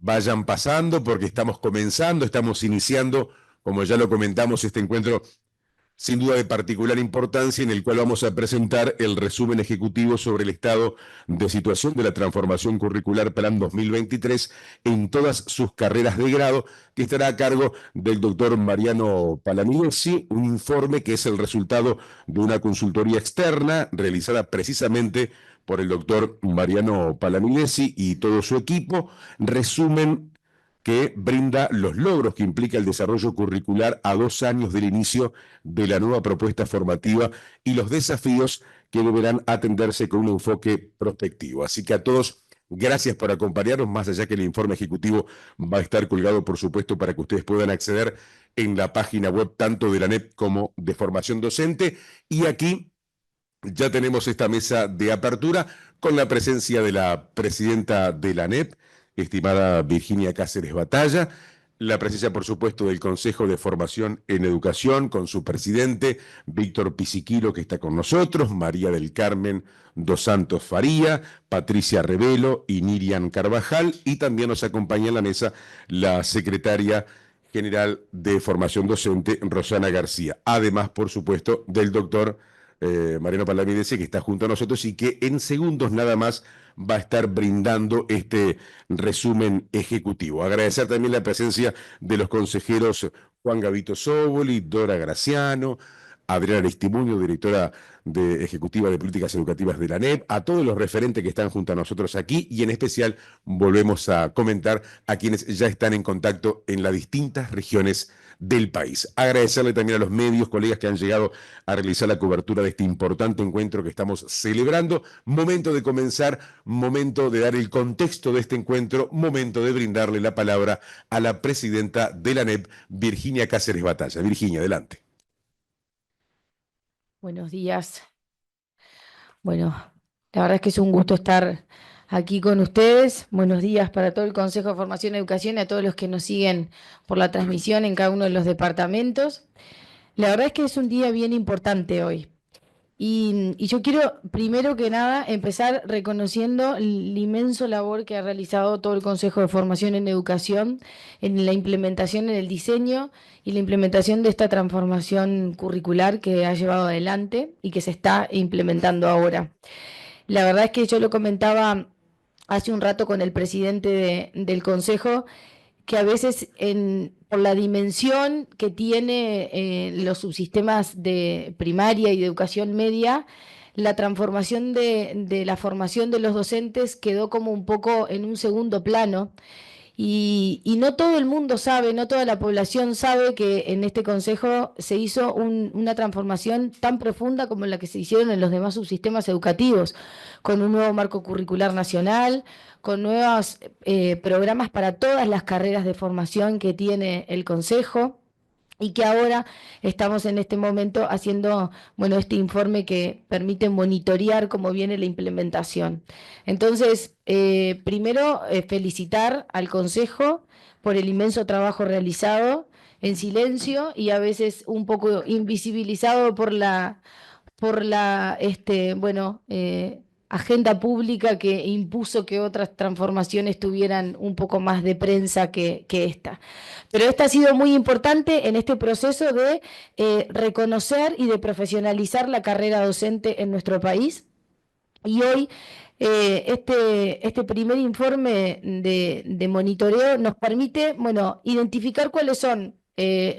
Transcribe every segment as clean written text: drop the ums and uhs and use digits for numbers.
vayan pasando porque estamos comenzando, estamos iniciando, como ya lo comentamos, este encuentro sin duda de particular importancia, en el cual vamos a presentar el resumen ejecutivo sobre el estado de situación de la transformación curricular Plan 2023 en todas sus carreras de grado, que estará a cargo del doctor Mariano Palamidesi, un informe que es el resultado de una consultoría externa realizada precisamente por el doctor Mariano Palamidesi y todo su equipo. Resumen que brinda los logros que implica el desarrollo curricular a 2 años del inicio de la nueva propuesta formativa y los desafíos que deberán atenderse con un enfoque prospectivo. Así que a todos, gracias por acompañarnos, más allá que el informe ejecutivo va a estar colgado, por supuesto, para que ustedes puedan acceder en la página web tanto de la ANEP como de Formación Docente. Y aquí ya tenemos esta mesa de apertura con la presencia de la presidenta de la ANEP, estimada Virginia Cáceres Batalla, la presencia, por supuesto, del Consejo de Formación en Educación, con su presidente, Víctor Pisiquilo, que está con nosotros, María del Carmen Dos Santos Faría, Patricia Revelo y Miriam Carvajal, y también nos acompaña en la mesa la secretaria general de Formación Docente, Rosana García, además, por supuesto, del doctor Mariano Palamidesi, que está junto a nosotros y que en segundos nada más va a estar brindando este resumen ejecutivo. Agradecer también la presencia de los consejeros Juan Gavito Sóboli, Dora Graciano, Adriana Aristimuño, directora ejecutiva de políticas educativas de la ANEP, a todos los referentes que están junto a nosotros aquí y en especial volvemos a comentar a quienes ya están en contacto en las distintas regiones del país. Agradecerle también a los medios, colegas que han llegado a realizar la cobertura de este importante encuentro que estamos celebrando. Momento de comenzar, momento de dar el contexto de este encuentro, momento de brindarle la palabra a la presidenta de la ANEP, Virginia Cáceres Batalla. Virginia, adelante. Buenos días. Bueno, la verdad es que es un gusto estar aquí con ustedes. Buenos días para todo el Consejo de Formación y Educación y a todos los que nos siguen por la transmisión en cada uno de los departamentos. La verdad es que es un día bien importante hoy. Y yo quiero, primero que nada, empezar reconociendo el inmenso labor que ha realizado todo el Consejo de Formación en Educación en la implementación, en el diseño y la implementación de esta transformación curricular que ha llevado adelante y que se está implementando ahora. La verdad es que yo lo comentaba hace un rato con el presidente del Consejo, que a veces por la dimensión que tiene los subsistemas de primaria y de educación media, la transformación de la formación de los docentes quedó como un poco en un segundo plano. Y no todo el mundo sabe, no toda la población sabe que en este consejo se hizo una transformación tan profunda como la que se hicieron en los demás subsistemas educativos, con un nuevo marco curricular nacional, con nuevos programas para todas las carreras de formación que tiene el consejo y que ahora estamos en este momento haciendo, bueno, este informe que permite monitorear cómo viene la implementación. Entonces, primero, felicitar al Consejo por el inmenso trabajo realizado en silencio y a veces un poco invisibilizado por la agenda pública que impuso que otras transformaciones tuvieran un poco más de prensa que esta. Pero esta ha sido muy importante en este proceso de reconocer y de profesionalizar la carrera docente en nuestro país. Y hoy este primer informe de monitoreo nos permite, bueno, identificar cuáles son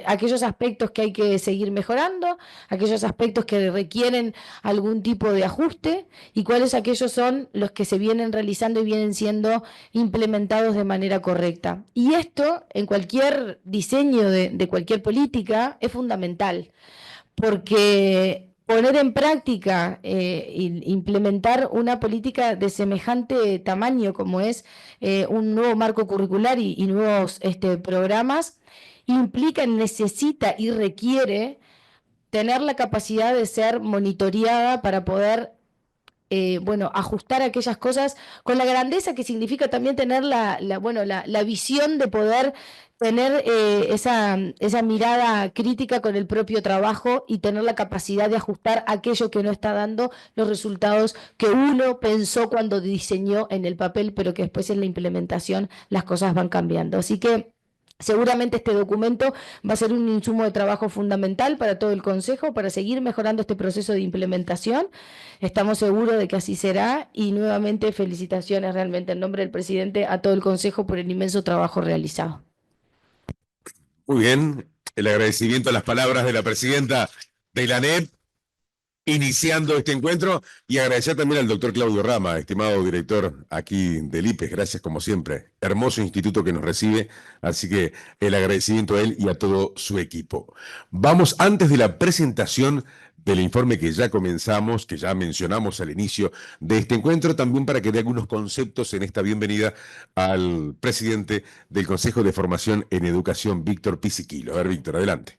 aquellos aspectos que hay que seguir mejorando, aquellos aspectos que requieren algún tipo de ajuste y cuáles aquellos son los que se vienen realizando y vienen siendo implementados de manera correcta. Y esto, en cualquier diseño de cualquier política, es fundamental, porque poner en práctica, implementar una política de semejante tamaño como es un nuevo marco curricular y nuevos programas, implica, necesita y requiere tener la capacidad de ser monitoreada para poder bueno, ajustar aquellas cosas con la grandeza que significa también tener bueno, la visión de poder tener esa mirada crítica con el propio trabajo y tener la capacidad de ajustar aquello que no está dando los resultados que uno pensó cuando diseñó en el papel, pero que después en la implementación las cosas van cambiando. Así que seguramente este documento va a ser un insumo de trabajo fundamental para todo el Consejo para seguir mejorando este proceso de implementación. Estamos seguros de que así será y nuevamente felicitaciones realmente en nombre del presidente a todo el Consejo por el inmenso trabajo realizado. Muy bien, el agradecimiento a las palabras de la presidenta de la ANEP, iniciando este encuentro, y agradecer también al doctor Claudio Rama, estimado director aquí del IPES, gracias como siempre, hermoso instituto que nos recibe, así que el agradecimiento a él y a todo su equipo. Vamos, antes de la presentación del informe que ya comenzamos, que ya mencionamos al inicio de este encuentro, también para que dé algunos conceptos en esta bienvenida al presidente del Consejo de Formación en Educación, Víctor Pisiquilo. A ver, Víctor, adelante.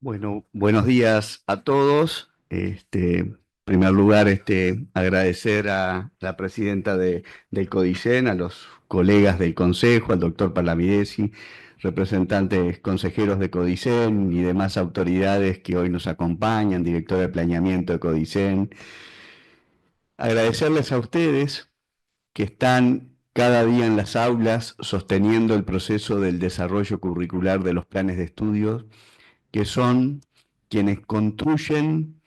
Bueno, buenos días a todos. En primer lugar, agradecer a la presidenta del CODICEN, a los colegas del Consejo, al doctor Palamidesi, representantes consejeros de CODICEN y demás autoridades que hoy nos acompañan, director de planeamiento de CODICEN. Agradecerles a ustedes que están cada día en las aulas sosteniendo el proceso del desarrollo curricular de los planes de estudios, que son quienes construyen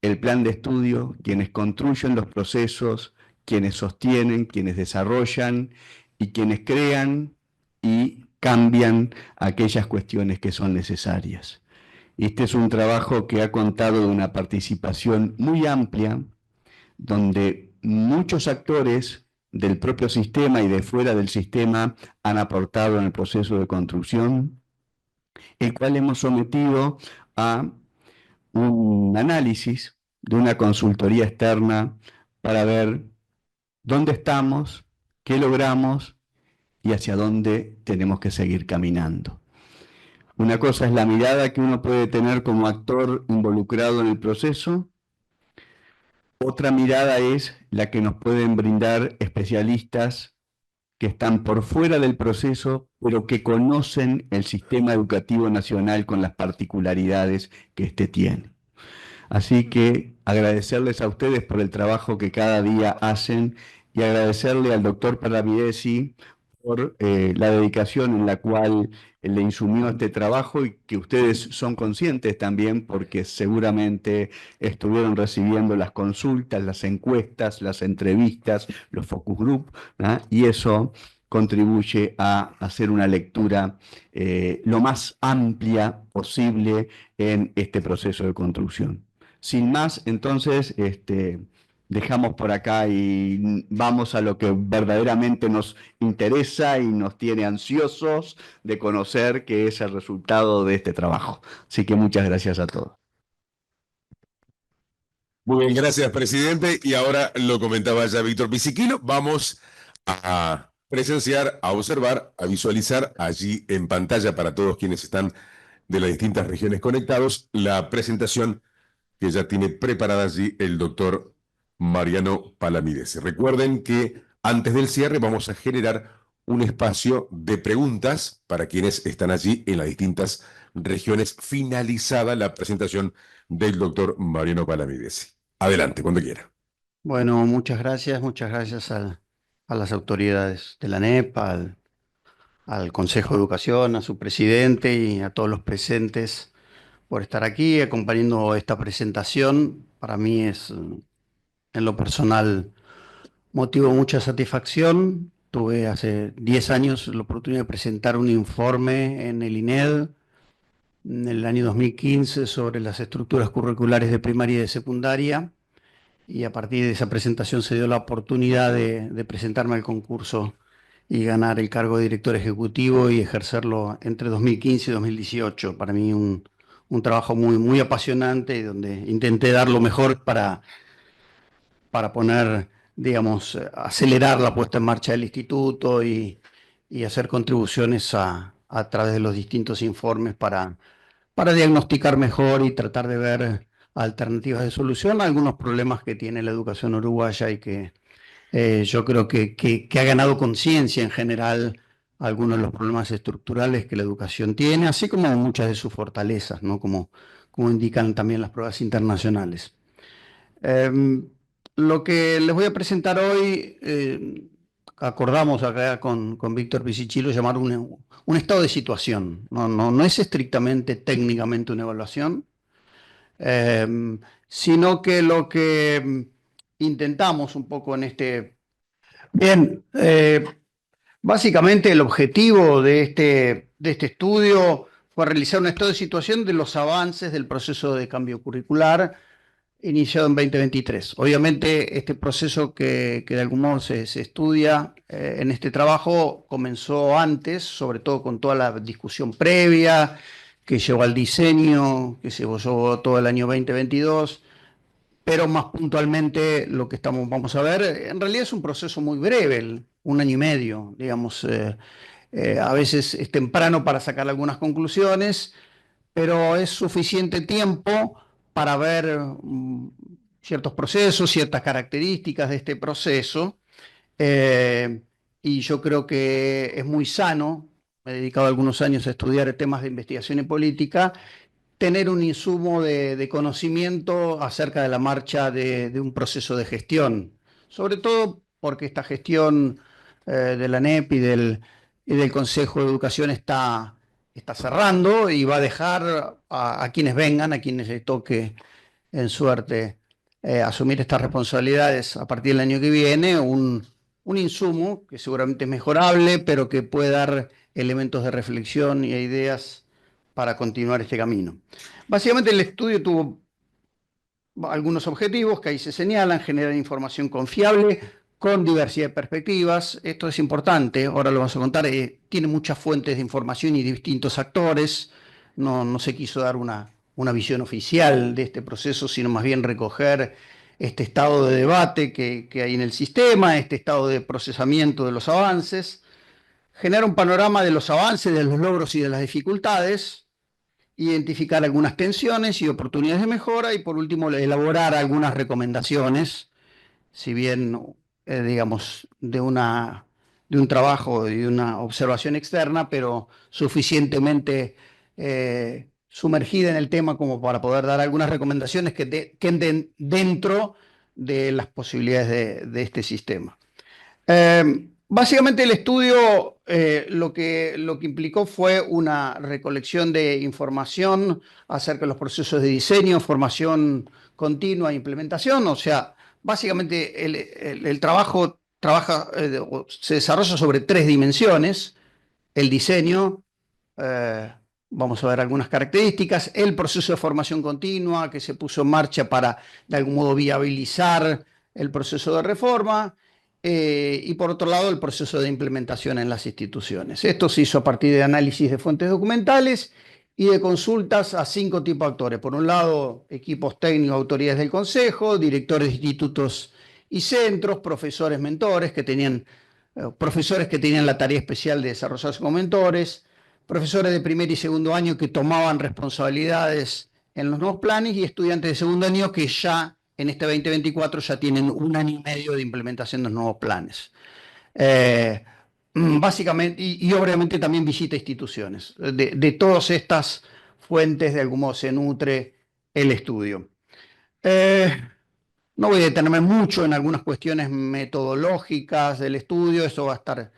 el plan de estudio, quienes construyen los procesos, quienes sostienen, quienes desarrollan y quienes crean y cambian aquellas cuestiones que son necesarias. Este es un trabajo que ha contado de una participación muy amplia, donde muchos actores del propio sistema y de fuera del sistema han aportado en el proceso de construcción, el cual hemos sometido a un análisis de una consultoría externa para ver dónde estamos, qué logramos y hacia dónde tenemos que seguir caminando. Una cosa es la mirada que uno puede tener como actor involucrado en el proceso. Otra mirada es la que nos pueden brindar especialistas que están por fuera del proceso, pero que conocen el sistema educativo nacional con las particularidades que éste tiene. Así que agradecerles a ustedes por el trabajo que cada día hacen y agradecerle al doctor Palamidesi por la dedicación en la cual le insumió este trabajo y que ustedes son conscientes también porque seguramente estuvieron recibiendo las consultas, las encuestas, las entrevistas, los focus group, ¿no? Y eso contribuye a hacer una lectura lo más amplia posible en este proceso de construcción. Sin más, entonces, dejamos por acá y vamos a lo que verdaderamente nos interesa y nos tiene ansiosos de conocer, que es el resultado de este trabajo. Así que muchas gracias a todos. Muy bien, gracias, presidente. Y ahora lo comentaba ya Víctor Pisiquilo. Vamos a presenciar, a observar, a visualizar allí en pantalla para todos quienes están de las distintas regiones conectados, la presentación que ya tiene preparada allí el doctor Mariano Palamidesi. Recuerden que antes del cierre vamos a generar un espacio de preguntas para quienes están allí en las distintas regiones, finalizada la presentación del doctor Mariano Palamidesi. Adelante, cuando quiera. Bueno, muchas gracias a las autoridades de la ANEP, al Consejo de Educación, a su presidente y a todos los presentes por estar aquí acompañando esta presentación. Para mí es, en lo personal, motivo de mucha satisfacción. Tuve hace 10 años la oportunidad de presentar un informe en el INED en el año 2015 sobre las estructuras curriculares de primaria y de secundaria. Y a partir de esa presentación se dio la oportunidad de presentarme al concurso y ganar el cargo de director ejecutivo y ejercerlo entre 2015 y 2018. Para mí un trabajo muy apasionante y donde intenté dar lo mejor para poner, digamos, acelerar la puesta en marcha del instituto y hacer contribuciones a través de los distintos informes para para diagnosticar mejor y tratar de ver alternativas de solución a algunos problemas que tiene la educación uruguaya y que yo creo que ha ganado conciencia en general algunos de los problemas estructurales que la educación tiene, así como muchas de sus fortalezas, ¿no? Como indican también las pruebas internacionales. Lo que les voy a presentar hoy, acordamos acá con Víctor Pisichillo llamar un estado de situación. No es estrictamente técnicamente una evaluación, sino que lo que intentamos un poco en este... Bien, básicamente el objetivo de este estudio fue realizar un estado de situación de los avances del proceso de cambio curricular iniciado en 2023. Obviamente este proceso que de algún modo se estudia en este trabajo comenzó antes, sobre todo con toda la discusión previa que llevó al diseño, que se llevó todo el año 2022, pero más puntualmente lo que vamos a ver, en realidad es un proceso muy breve, un año y medio, digamos. A veces es temprano para sacar algunas conclusiones, pero es suficiente tiempo para ver ciertos procesos, ciertas características de este proceso, eh, y yo creo que es muy sano, me he dedicado algunos años a estudiar temas de investigación y política, tener un insumo de conocimiento acerca de la marcha de un proceso de gestión, sobre todo porque esta gestión de la ANEP y del Consejo de Educación está cerrando y va a dejar a quienes vengan, a quienes les toque en suerte asumir estas responsabilidades a partir del año que viene, un insumo que seguramente es mejorable, pero que puede dar elementos de reflexión y ideas para continuar este camino. Básicamente el estudio tuvo algunos objetivos que ahí se señalan: generar información confiable con diversidad de perspectivas. Esto es importante, ahora lo vamos a contar. Tiene muchas fuentes de información y distintos actores. No se quiso dar una visión oficial de este proceso, sino más bien recoger este estado de debate que hay en el sistema, este estado de procesamiento de los avances, generar un panorama de los avances, de los logros y de las dificultades, identificar algunas tensiones y oportunidades de mejora y, por último, elaborar algunas recomendaciones, si bien, digamos, de un trabajo y de una observación externa, pero suficientemente sumergida en el tema como para poder dar algunas recomendaciones que queden dentro de las posibilidades de este sistema. Básicamente el estudio lo que implicó fue una recolección de información acerca de los procesos de diseño, formación continua e implementación. O sea, básicamente el trabajo se desarrolla sobre 3 dimensiones: el diseño, vamos a ver algunas características; el proceso de formación continua que se puso en marcha para de algún modo viabilizar el proceso de reforma, y por otro lado el proceso de implementación en las instituciones. Esto se hizo a partir de análisis de fuentes documentales y de consultas a 5 tipos de actores. Por un lado, equipos técnicos, autoridades del Consejo, directores de institutos y centros, profesores mentores que tenían la tarea especial de desarrollarse como mentores, profesores de primer y segundo año que tomaban responsabilidades en los nuevos planes, y estudiantes de segundo año que ya en este 2024 ya tienen 1 año y medio de implementación de los nuevos planes. Básicamente, y obviamente también visita instituciones. De todas estas fuentes de algún modo se nutre el estudio. No voy a detenerme mucho en algunas cuestiones metodológicas del estudio, eso va a estar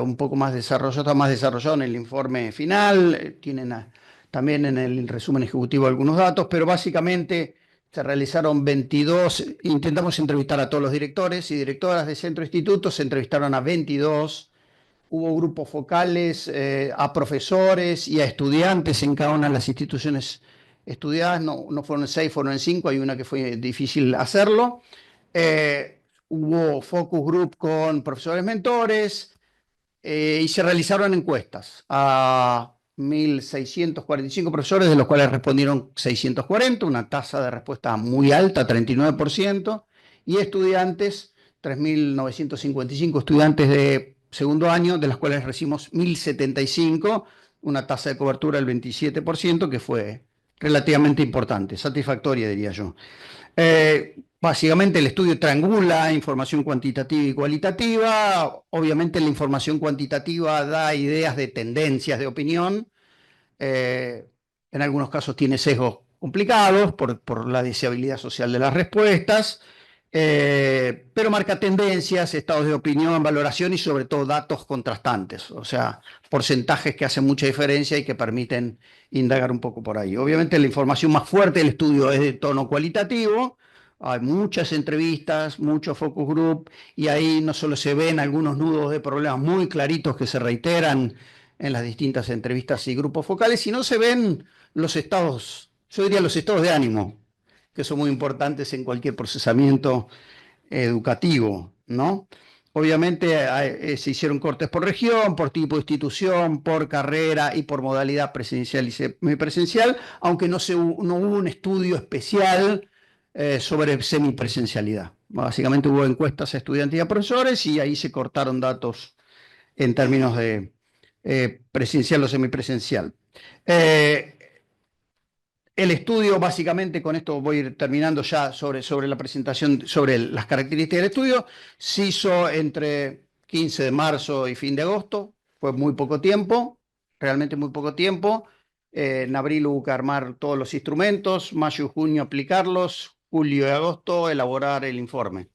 un poco más desarrollado en el informe final. Tienen también en el resumen ejecutivo algunos datos, pero básicamente se realizaron 22, intentamos entrevistar a todos los directores y directoras de centro e institutos, se entrevistaron a 22, hubo grupos focales a profesores y a estudiantes en cada una de las instituciones estudiadas. No fueron 6, fueron 5, hay una que fue difícil hacerlo. Hubo focus group con profesores mentores, y se realizaron encuestas a 1.645 profesores, de los cuales respondieron 640, una tasa de respuesta muy alta, 39%, y estudiantes, 3.955 estudiantes de segundo año, de los cuales recibimos 1.075, una tasa de cobertura del 27%, que fue relativamente importante, satisfactoria, diría yo. Básicamente el estudio triangula información cuantitativa y cualitativa. Obviamente la información cuantitativa da ideas de tendencias de opinión. En algunos casos tiene sesgos complicados por la deseabilidad social de las respuestas, pero marca tendencias, estados de opinión, valoración y sobre todo datos contrastantes, o sea, porcentajes que hacen mucha diferencia y que permiten indagar un poco por ahí. Obviamente la información más fuerte del estudio es de tono cualitativo. Hay muchas entrevistas, mucho focus group, y ahí no solo se ven algunos nudos de problemas muy claritos que se reiteran en las distintas entrevistas y grupos focales, sino se ven los estados, yo diría los estados de ánimo, que son muy importantes en cualquier procesamiento educativo, ¿no? Obviamente se hicieron cortes por región, por tipo de institución, por carrera y por modalidad presencial y semipresencial, aunque no hubo un estudio especial sobre semipresencialidad. Básicamente hubo encuestas a estudiantes y a profesores y ahí se cortaron datos en términos de presencial o semipresencial. El estudio, básicamente, con esto voy a ir terminando ya sobre la presentación, sobre las características del estudio, se hizo entre 15 de marzo y fin de agosto, fue muy poco tiempo, realmente muy poco tiempo. En abril hubo que armar todos los instrumentos, mayo y junio aplicarlos, julio y agosto elaborar el informe.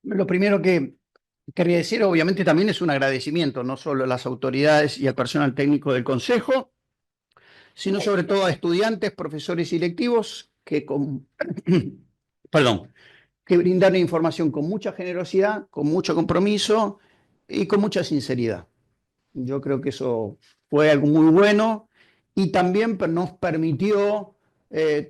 Lo primero que quería decir, obviamente, también es un agradecimiento, no solo a las autoridades y al personal técnico del Consejo, sino sobre todo a estudiantes, profesores y directivos que brindaron información con mucha generosidad, con mucho compromiso y con mucha sinceridad. Yo creo que eso fue algo muy bueno y también nos permitió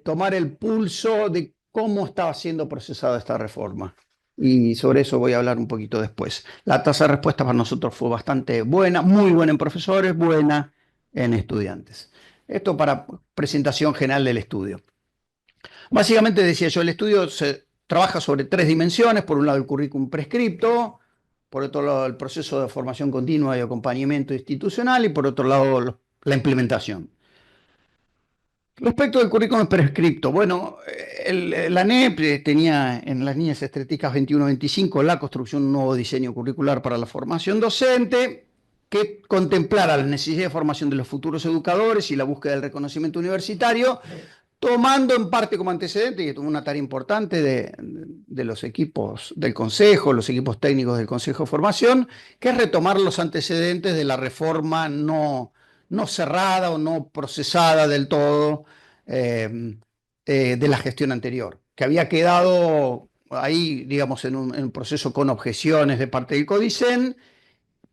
tomar el pulso de cómo estaba siendo procesada esta reforma. Y sobre eso voy a hablar un poquito después. La tasa de respuesta para nosotros fue bastante buena, muy buena en profesores, buena en estudiantes. Esto para presentación general del estudio. Básicamente, decía yo, el estudio se trabaja sobre 3 dimensiones. Por un lado, el currículum prescripto, por otro lado, el proceso de formación continua y acompañamiento institucional, y por otro lado, la implementación. Respecto del currículum prescripto, bueno, la ANEP tenía en las líneas estratégicas 21-25 la construcción de un nuevo diseño curricular para la formación docente que contemplara la necesidad de formación de los futuros educadores y la búsqueda del reconocimiento universitario, tomando en parte como antecedente, y tuvo una tarea importante de los equipos del Consejo, los equipos técnicos del Consejo de Formación, que es retomar los antecedentes de la reforma no cerrada o no procesada del todo de la gestión anterior, que había quedado ahí, digamos, en un proceso con objeciones de parte del CODICEN,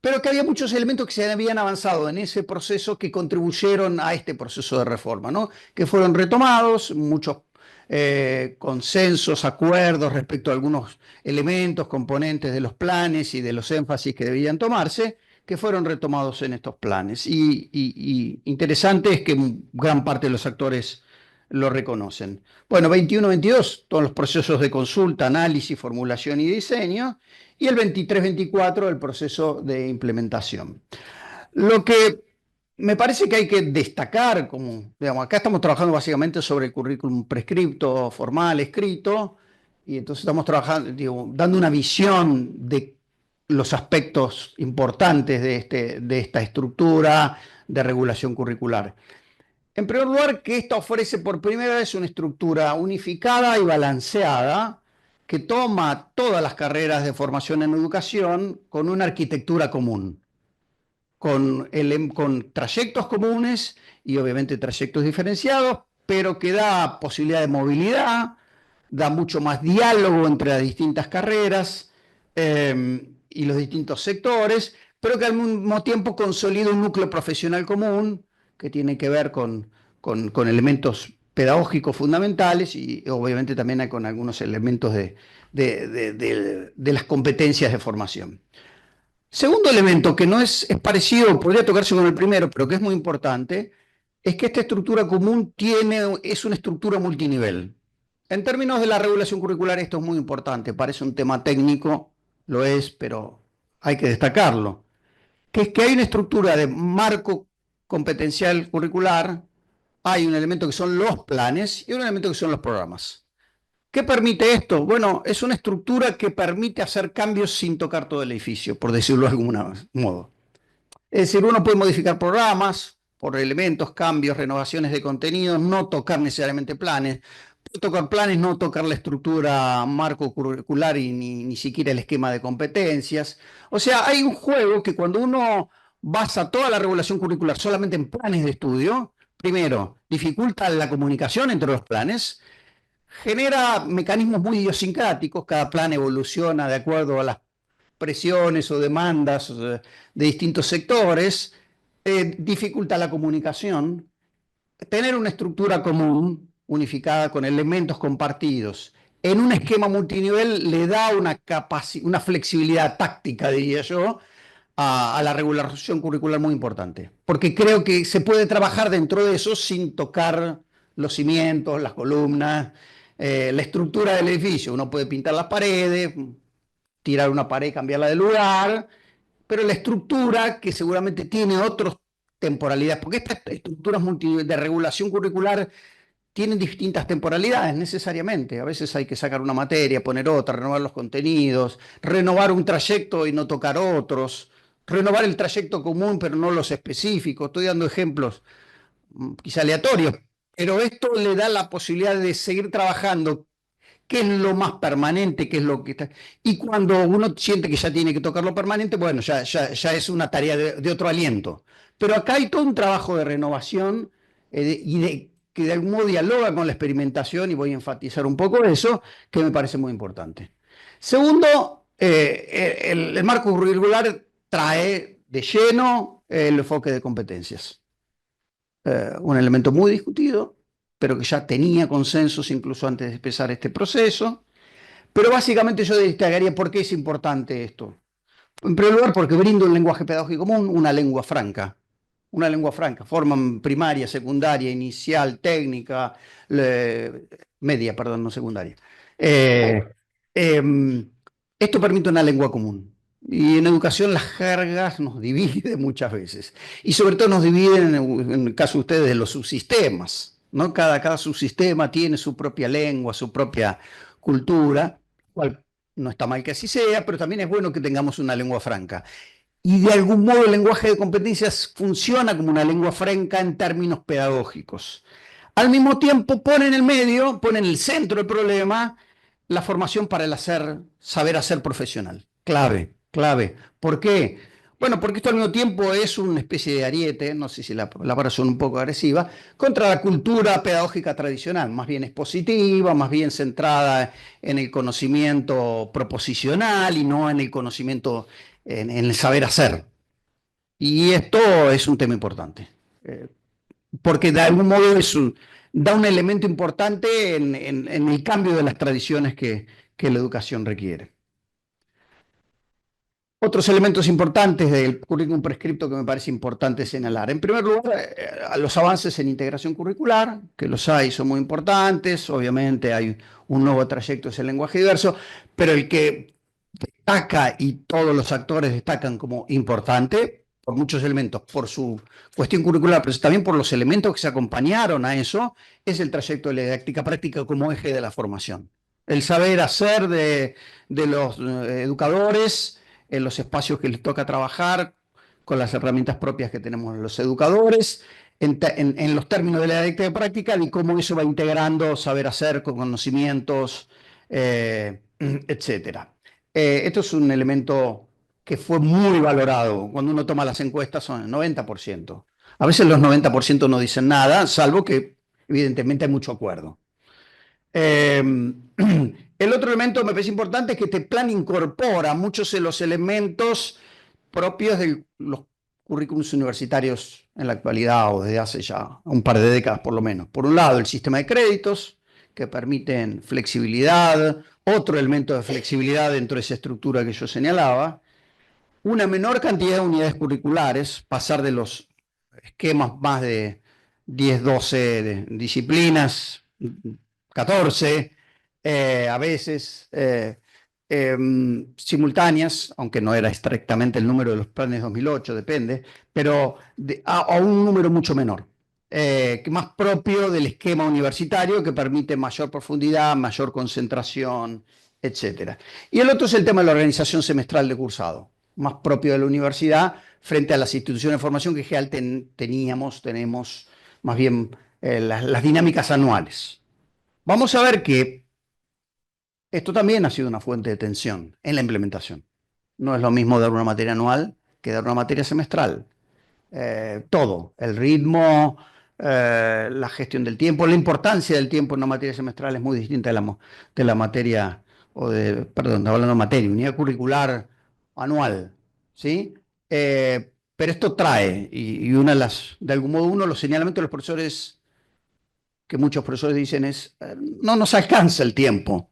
pero que había muchos elementos que se habían avanzado en ese proceso que contribuyeron a este proceso de reforma, ¿no? Que fueron retomados, muchos consensos, acuerdos respecto a algunos elementos, componentes de los planes y de los énfasis que debían tomarse, que fueron retomados en estos planes. Y interesante es que gran parte de los actores lo reconocen. Bueno, 21-22, todos los procesos de consulta, análisis, formulación y diseño, y el 23-24, el proceso de implementación. Lo que me parece que hay que destacar, como, digamos, acá estamos trabajando básicamente sobre el currículum prescripto, formal, escrito, y entonces estamos trabajando, digo, dando una visión de los aspectos importantes de esta estructura de regulación curricular. En primer lugar, que esta ofrece por primera vez una estructura unificada y balanceada que toma todas las carreras de formación en educación con una arquitectura común, con trayectos comunes y obviamente trayectos diferenciados, pero que da posibilidad de movilidad, da mucho más diálogo entre las distintas carreras y los distintos sectores, pero que al mismo tiempo consolida un núcleo profesional común que tiene que ver con elementos pedagógicos fundamentales y obviamente también con algunos elementos de las competencias de formación. Segundo elemento, que no es parecido, podría tocarse con el primero, pero que es muy importante, es que esta estructura común es una estructura multinivel. En términos de la regulación curricular esto es muy importante, parece un tema técnico, lo es, pero hay que destacarlo, que es que hay una estructura de marco competencial curricular, hay un elemento que son los planes y un elemento que son los programas. ¿Qué permite esto? Bueno, es una estructura que permite hacer cambios sin tocar todo el edificio, por decirlo de algún modo. Es decir, uno puede modificar programas por elementos, cambios, renovaciones de contenidos, no tocar necesariamente planes. Puede tocar planes, no tocar la estructura marco curricular y ni siquiera el esquema de competencias. O sea, hay un juego que cuando uno basa toda la regulación curricular solamente en planes de estudio, primero, dificulta la comunicación entre los planes, genera mecanismos muy idiosincráticos, cada plan evoluciona de acuerdo a las presiones o demandas de distintos sectores, dificulta la comunicación. Tener una estructura común, unificada con elementos compartidos, en un esquema multinivel le da una flexibilidad táctica, diría yo, a la regulación curricular muy importante, porque creo que se puede trabajar dentro de eso sin tocar los cimientos, las columnas, la estructura del edificio. Uno puede pintar las paredes, tirar una pared y cambiarla de lugar, pero la estructura, que seguramente tiene otras temporalidades, porque estas estructuras de regulación curricular tienen distintas temporalidades necesariamente. A veces hay que sacar una materia, poner otra, renovar los contenidos, renovar un trayecto y no tocar otros, renovar el trayecto común pero no los específicos. Estoy dando ejemplos quizá aleatorios, pero esto le da la posibilidad de seguir trabajando qué es lo más permanente, qué es lo que está. Y cuando uno siente que ya tiene que tocar lo permanente, bueno, ya es una tarea de otro aliento. Pero acá hay todo un trabajo de renovación que de algún modo dialoga con la experimentación, y voy a enfatizar un poco eso, que me parece muy importante. Segundo, el marco curricular trae de lleno el enfoque de competencias. Un elemento muy discutido, pero que ya tenía consensos incluso antes de empezar este proceso. Pero básicamente yo destacaría por qué es importante esto. En primer lugar, porque brinda un lenguaje pedagógico común, una lengua franca. Una lengua franca. Forman primaria, secundaria, inicial, técnica, media, perdón, no secundaria. Esto permite una lengua común. Y en educación las jergas nos dividen muchas veces. Y sobre todo nos dividen, en el caso de ustedes, de los subsistemas, ¿no? Cada subsistema tiene su propia lengua, su propia cultura, cual no está mal que así sea, pero también es bueno que tengamos una lengua franca. Y de algún modo el lenguaje de competencias funciona como una lengua franca en términos pedagógicos. Al mismo tiempo pone en el medio, pone en el centro del problema la formación para el saber hacer profesional. Clave. ¿Por qué? Bueno, porque esto al mismo tiempo es una especie de ariete, no sé si la palabra suena un poco agresiva, contra la cultura pedagógica tradicional. Más bien es positiva, más bien centrada en el conocimiento proposicional y no en el conocimiento, en el saber hacer. Y esto es un tema importante, porque de algún modo da un elemento importante en el cambio de las tradiciones que la educación requiere. Otros elementos importantes del currículum prescripto que me parece importante señalar. En primer lugar, los avances en integración curricular, que los hay, son muy importantes. Obviamente hay un nuevo trayecto, es el lenguaje diverso, pero el que destaca y todos los actores destacan como importante, por muchos elementos, por su cuestión curricular, pero también por los elementos que se acompañaron a eso, es el trayecto de la didáctica práctica como eje de la formación. El saber hacer de los educadores en los espacios que les toca trabajar, con las herramientas propias que tenemos los educadores, en los términos de la didáctica práctica y cómo eso va integrando saber hacer con conocimientos, etc. Esto es un elemento que fue muy valorado. Cuando uno toma las encuestas son el 90%. A veces los 90% no dicen nada, salvo que evidentemente hay mucho acuerdo. El otro elemento que me parece importante es que este plan incorpora muchos de los elementos propios de los currículums universitarios en la actualidad o desde hace ya un par de décadas por lo menos. Por un lado, el sistema de créditos, que permiten flexibilidad, otro elemento de flexibilidad dentro de esa estructura que yo señalaba, una menor cantidad de unidades curriculares, pasar de los esquemas más de 10, 12 disciplinas, 14, a veces, simultáneas, aunque no era estrictamente el número de los planes 2008, depende, pero a un número mucho menor, más propio del esquema universitario que permite mayor profundidad, mayor concentración, etc. Y el otro es el tema de la organización semestral de cursado, más propio de la universidad frente a las instituciones de formación que en general tenemos más bien las dinámicas anuales. Vamos a ver que esto también ha sido una fuente de tensión en la implementación. No es lo mismo dar una materia anual que dar una materia semestral. Todo, el ritmo, la gestión del tiempo, la importancia del tiempo en una materia semestral es muy distinta de la materia, perdón, hablando de materia, unidad curricular anual, ¿sí? Pero esto trae, y una de de algún modo, los señalamientos de los profesores, que muchos profesores dicen es, no nos alcanza el tiempo.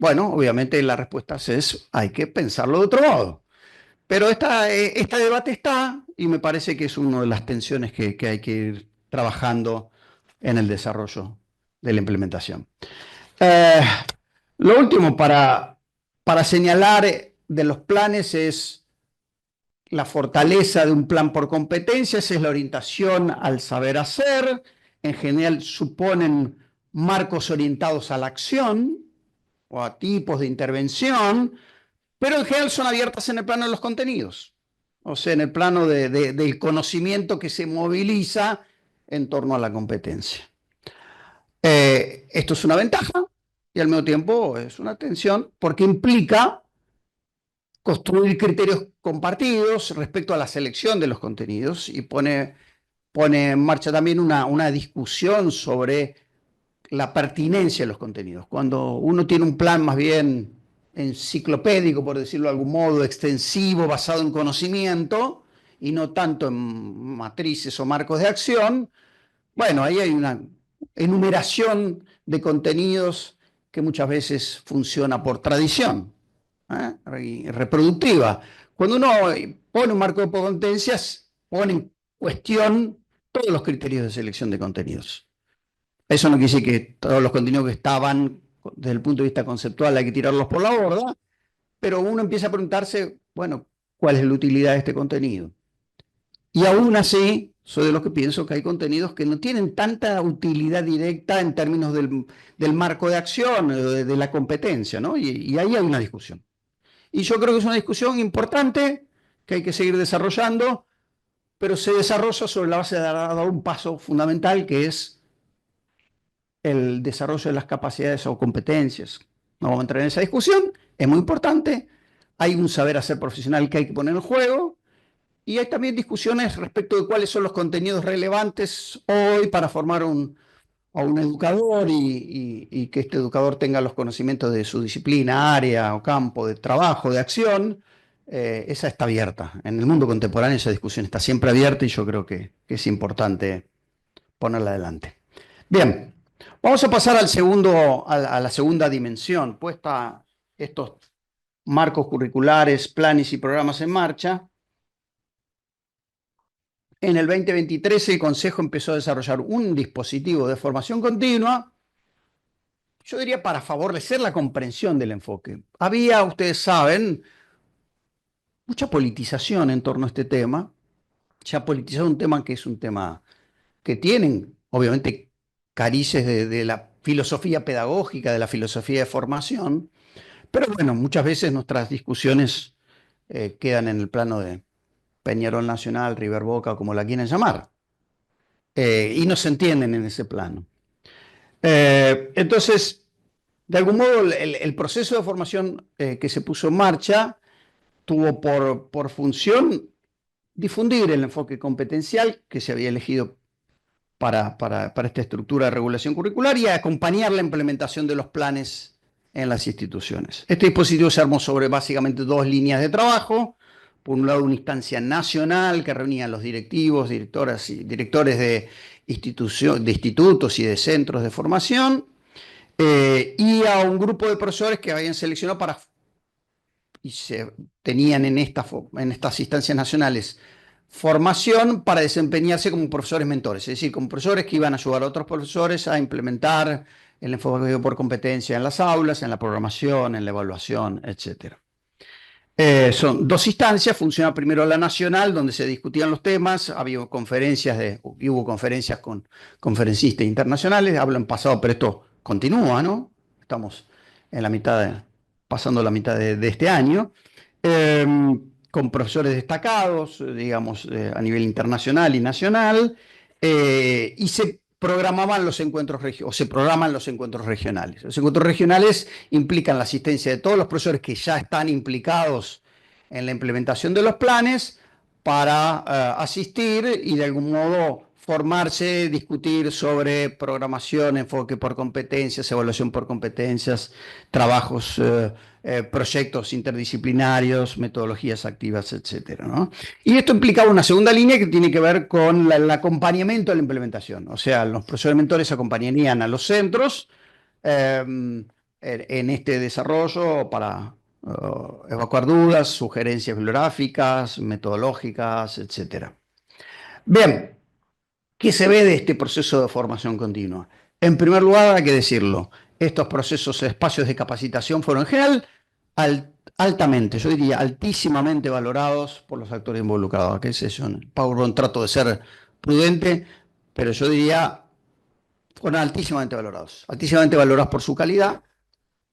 Bueno, obviamente la respuesta es, hay que pensarlo de otro modo. Pero este debate está y me parece que es una de las tensiones que hay que ir trabajando en el desarrollo de la implementación. Lo último para señalar de los planes es la fortaleza de un plan por competencias, es la orientación al saber hacer. En general suponen marcos orientados a la acción o a tipos de intervención, pero en general son abiertas en el plano de los contenidos, o sea, en el plano del conocimiento que se moviliza en torno a la competencia. Esto es una ventaja y al mismo tiempo es una tensión porque implica construir criterios compartidos respecto a la selección de los contenidos y pone en marcha también una discusión sobre la pertinencia de los contenidos. Cuando uno tiene un plan más bien enciclopédico, por decirlo de algún modo, extensivo, basado en conocimiento, y no tanto en matrices o marcos de acción, bueno, ahí hay una enumeración de contenidos que muchas veces funciona por tradición, reproductiva. Cuando uno pone un marco de competencias, pone en cuestión todos los criterios de selección de contenidos. Eso no quiere decir que todos los contenidos que estaban desde el punto de vista conceptual hay que tirarlos por la borda, pero uno empieza a preguntarse, bueno, ¿cuál es la utilidad de este contenido? Y aún así, soy de los que pienso que hay contenidos que no tienen tanta utilidad directa en términos del marco de acción, de la competencia, ¿no? Y ahí hay una discusión. Y yo creo que es una discusión importante que hay que seguir desarrollando, pero se desarrolla sobre la base de dar un paso fundamental que es el desarrollo de las capacidades o competencias. No vamos a entrar en esa discusión, es muy importante. Hay un saber hacer profesional que hay que poner en juego y hay también discusiones respecto de cuáles son los contenidos relevantes hoy para formar a un educador y que este educador tenga los conocimientos de su disciplina, área o campo de trabajo, de acción. Esa está abierta. En el mundo contemporáneo esa discusión está siempre abierta y yo creo que es importante ponerla adelante. Bien, vamos a pasar a la segunda dimensión, puesta estos marcos curriculares, planes y programas en marcha. En el 2023 el Consejo empezó a desarrollar un dispositivo de formación continua, yo diría para favorecer la comprensión del enfoque. Había, ustedes saben, mucha politización en torno a este tema. Se ha politizado un tema que es un tema que tienen, obviamente, carices de la filosofía pedagógica, de la filosofía de formación, pero bueno, muchas veces nuestras discusiones quedan en el plano de Peñarol Nacional, River Boca, como la quieren llamar, y no se entienden en ese plano. Entonces, de algún modo, el proceso de formación que se puso en marcha tuvo por función difundir el enfoque competencial que se había elegido para esta estructura de regulación curricular y acompañar la implementación de los planes en las instituciones. Este dispositivo se armó sobre básicamente dos líneas de trabajo. Por un lado, una instancia nacional que reunía a los directivos, directoras y directores de institutos y de centros de formación, y a un grupo de profesores que habían seleccionado y se tenían en estas instancias nacionales formación para desempeñarse como profesores mentores, es decir, como profesores que iban a ayudar a otros profesores a implementar el enfoque por competencia en las aulas, en la programación, en la evaluación, etc. Son dos instancias, funciona primero la nacional, donde se discutían los temas, hubo conferencias con conferencistas internacionales, hablo en pasado, pero esto continúa, ¿no? Estamos en la mitad pasando la mitad de este año, con profesores destacados, digamos, a nivel internacional y nacional, y se programaban los encuentros o se programan los encuentros regionales. Los encuentros regionales implican la asistencia de todos los profesores que ya están implicados en la implementación de los planes para asistir y de algún modo formarse, discutir sobre programación, enfoque por competencias, evaluación por competencias, trabajos, proyectos interdisciplinarios, metodologías activas, etcétera, ¿no? Y esto implicaba una segunda línea que tiene que ver con el acompañamiento de la implementación. O sea, los profesores mentores acompañarían a los centros en este desarrollo para evacuar dudas, sugerencias bibliográficas, metodológicas, etcétera. Bien, ¿qué se ve de este proceso de formación continua? En primer lugar, hay que decirlo, estos procesos, espacios de capacitación fueron en general altamente, yo diría altísimamente valorados por los actores involucrados. ¿Qué es eso? En PowerPoint trato de ser prudente, pero yo diría fueron altísimamente valorados por su calidad,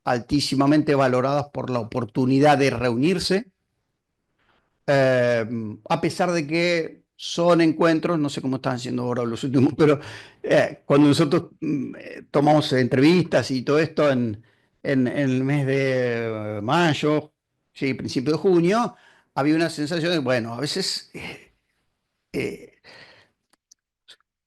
altísimamente valoradas por la oportunidad de reunirse, a pesar de que son encuentros, no sé cómo están haciendo ahora los últimos, pero cuando nosotros tomamos entrevistas y todo esto en el mes de mayo, sí, principio de junio, había una sensación de, bueno, a veces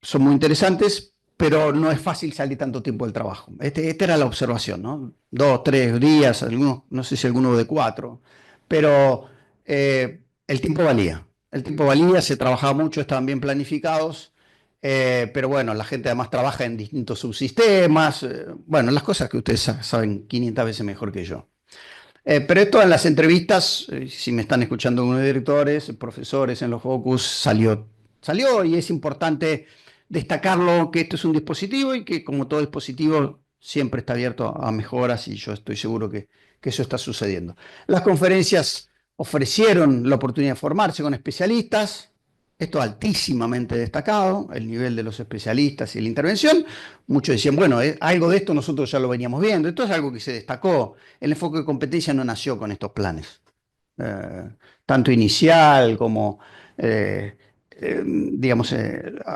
son muy interesantes, pero no es fácil salir tanto tiempo del trabajo. Esta era la observación, ¿no? 2, 3 días, algunos, no sé si alguno de 4, pero el tiempo valía. El tiempo valía, se trabajaba mucho, estaban bien planificados, pero bueno, la gente además trabaja en distintos subsistemas, bueno, las cosas que ustedes saben 500 veces mejor que yo. Pero esto en las entrevistas, si me están escuchando algunos directores, profesores en los Focus, salió y es importante destacarlo que esto es un dispositivo y que como todo dispositivo siempre está abierto a mejoras y yo estoy seguro que eso está sucediendo. Las conferencias ofrecieron la oportunidad de formarse con especialistas, esto altísimamente destacado, el nivel de los especialistas y la intervención. Muchos decían, bueno, algo de esto nosotros ya lo veníamos viendo, esto es algo que se destacó. El enfoque de competencia no nació con estos planes, tanto inicial como digamos,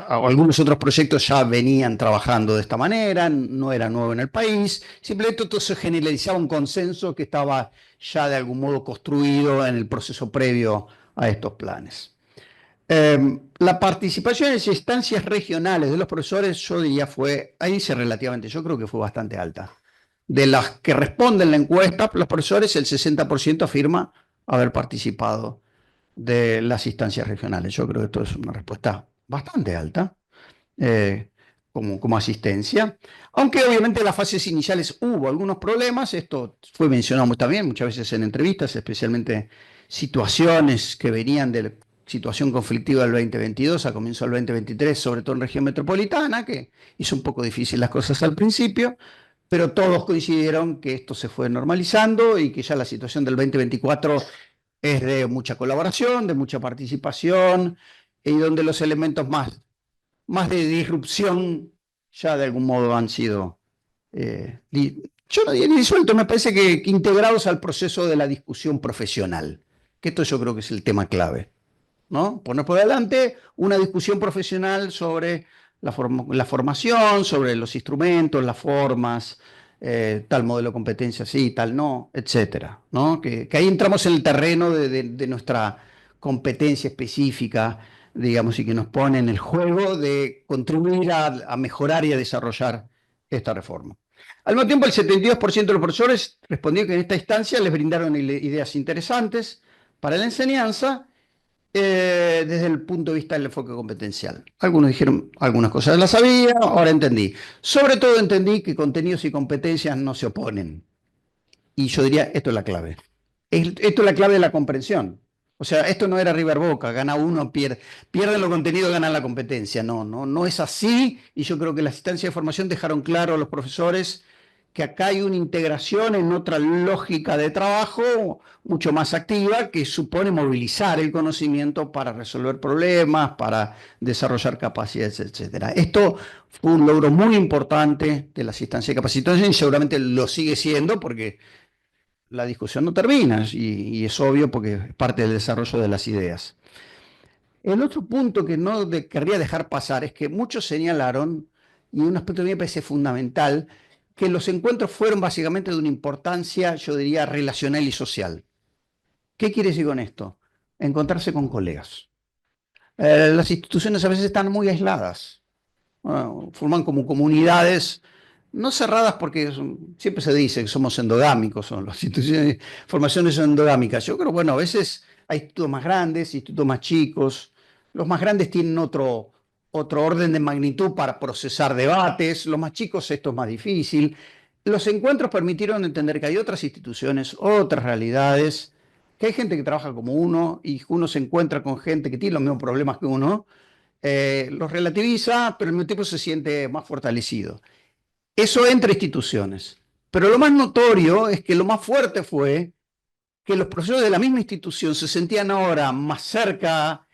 algunos otros proyectos ya venían trabajando de esta manera, no era nuevo en el país, simplemente todo se generalizaba un consenso que estaba ya de algún modo construido en el proceso previo a estos planes. La participación en las instancias regionales de los profesores, yo diría relativamente, yo creo que fue bastante alta. De las que responden la encuesta, los profesores, el 60% afirma haber participado de las instancias regionales. Yo creo que esto es una respuesta bastante alta como asistencia, aunque obviamente en las fases iniciales hubo algunos problemas, esto fue mencionado también muchas veces en entrevistas, especialmente situaciones que venían de la situación conflictiva del 2022 a comienzo del 2023, sobre todo en región metropolitana, que hizo un poco difícil las cosas al principio, pero todos coincidieron que esto se fue normalizando y que ya la situación del 2024 es de mucha colaboración, de mucha participación, y donde los elementos más de disrupción ya de algún modo han sido, yo no diría ni disueltos, me parece que integrados al proceso de la discusión profesional, que esto yo creo que es el tema clave, ¿no? Poner por delante una discusión profesional sobre la formación, sobre los instrumentos, las formas, tal modelo de competencia sí, tal no, etcétera, ¿no? Que ahí entramos en el terreno de nuestra competencia específica, digamos, y que nos pone en el juego de contribuir a mejorar y a desarrollar esta reforma. Al mismo tiempo, el 72% de los profesores respondió que en esta instancia les brindaron ideas interesantes para la enseñanza desde el punto de vista del enfoque competencial. Algunos dijeron, algunas cosas las sabía, ahora entendí. Sobre todo entendí que contenidos y competencias no se oponen. Y yo diría, esto es la clave. Esto es la clave de la comprensión. O sea, esto no era River Boca, gana uno, pierde. Pierden los contenidos, ganan la competencia. No es así. Y yo creo que las instancias de formación dejaron claro a los profesores que acá hay una integración en otra lógica de trabajo mucho más activa que supone movilizar el conocimiento para resolver problemas, para desarrollar capacidades, etcétera. Esto fue un logro muy importante de las instancias de capacitación y seguramente lo sigue siendo porque la discusión no termina y es obvio porque es parte del desarrollo de las ideas. El otro punto que no querría dejar pasar es que muchos señalaron, y un aspecto que me parece fundamental, que los encuentros fueron básicamente de una importancia, yo diría, relacional y social. ¿Qué quiere decir con esto? Encontrarse con colegas. Las instituciones a veces están muy aisladas, forman como comunidades no cerradas porque siempre se dice que somos endogámicos, son las instituciones, formaciones son endogámicas. Yo creo, bueno, a veces hay institutos más grandes, institutos más chicos. Los más grandes tienen otro orden de magnitud para procesar debates. Los más chicos esto es más difícil. Los encuentros permitieron entender que hay otras instituciones, otras realidades, que hay gente que trabaja como uno y uno se encuentra con gente que tiene los mismos problemas que uno. Los relativiza, pero al mismo tiempo se siente más fortalecido. Eso entre instituciones. Pero lo más notorio es que lo más fuerte fue que los profesores de la misma institución se sentían ahora más cerca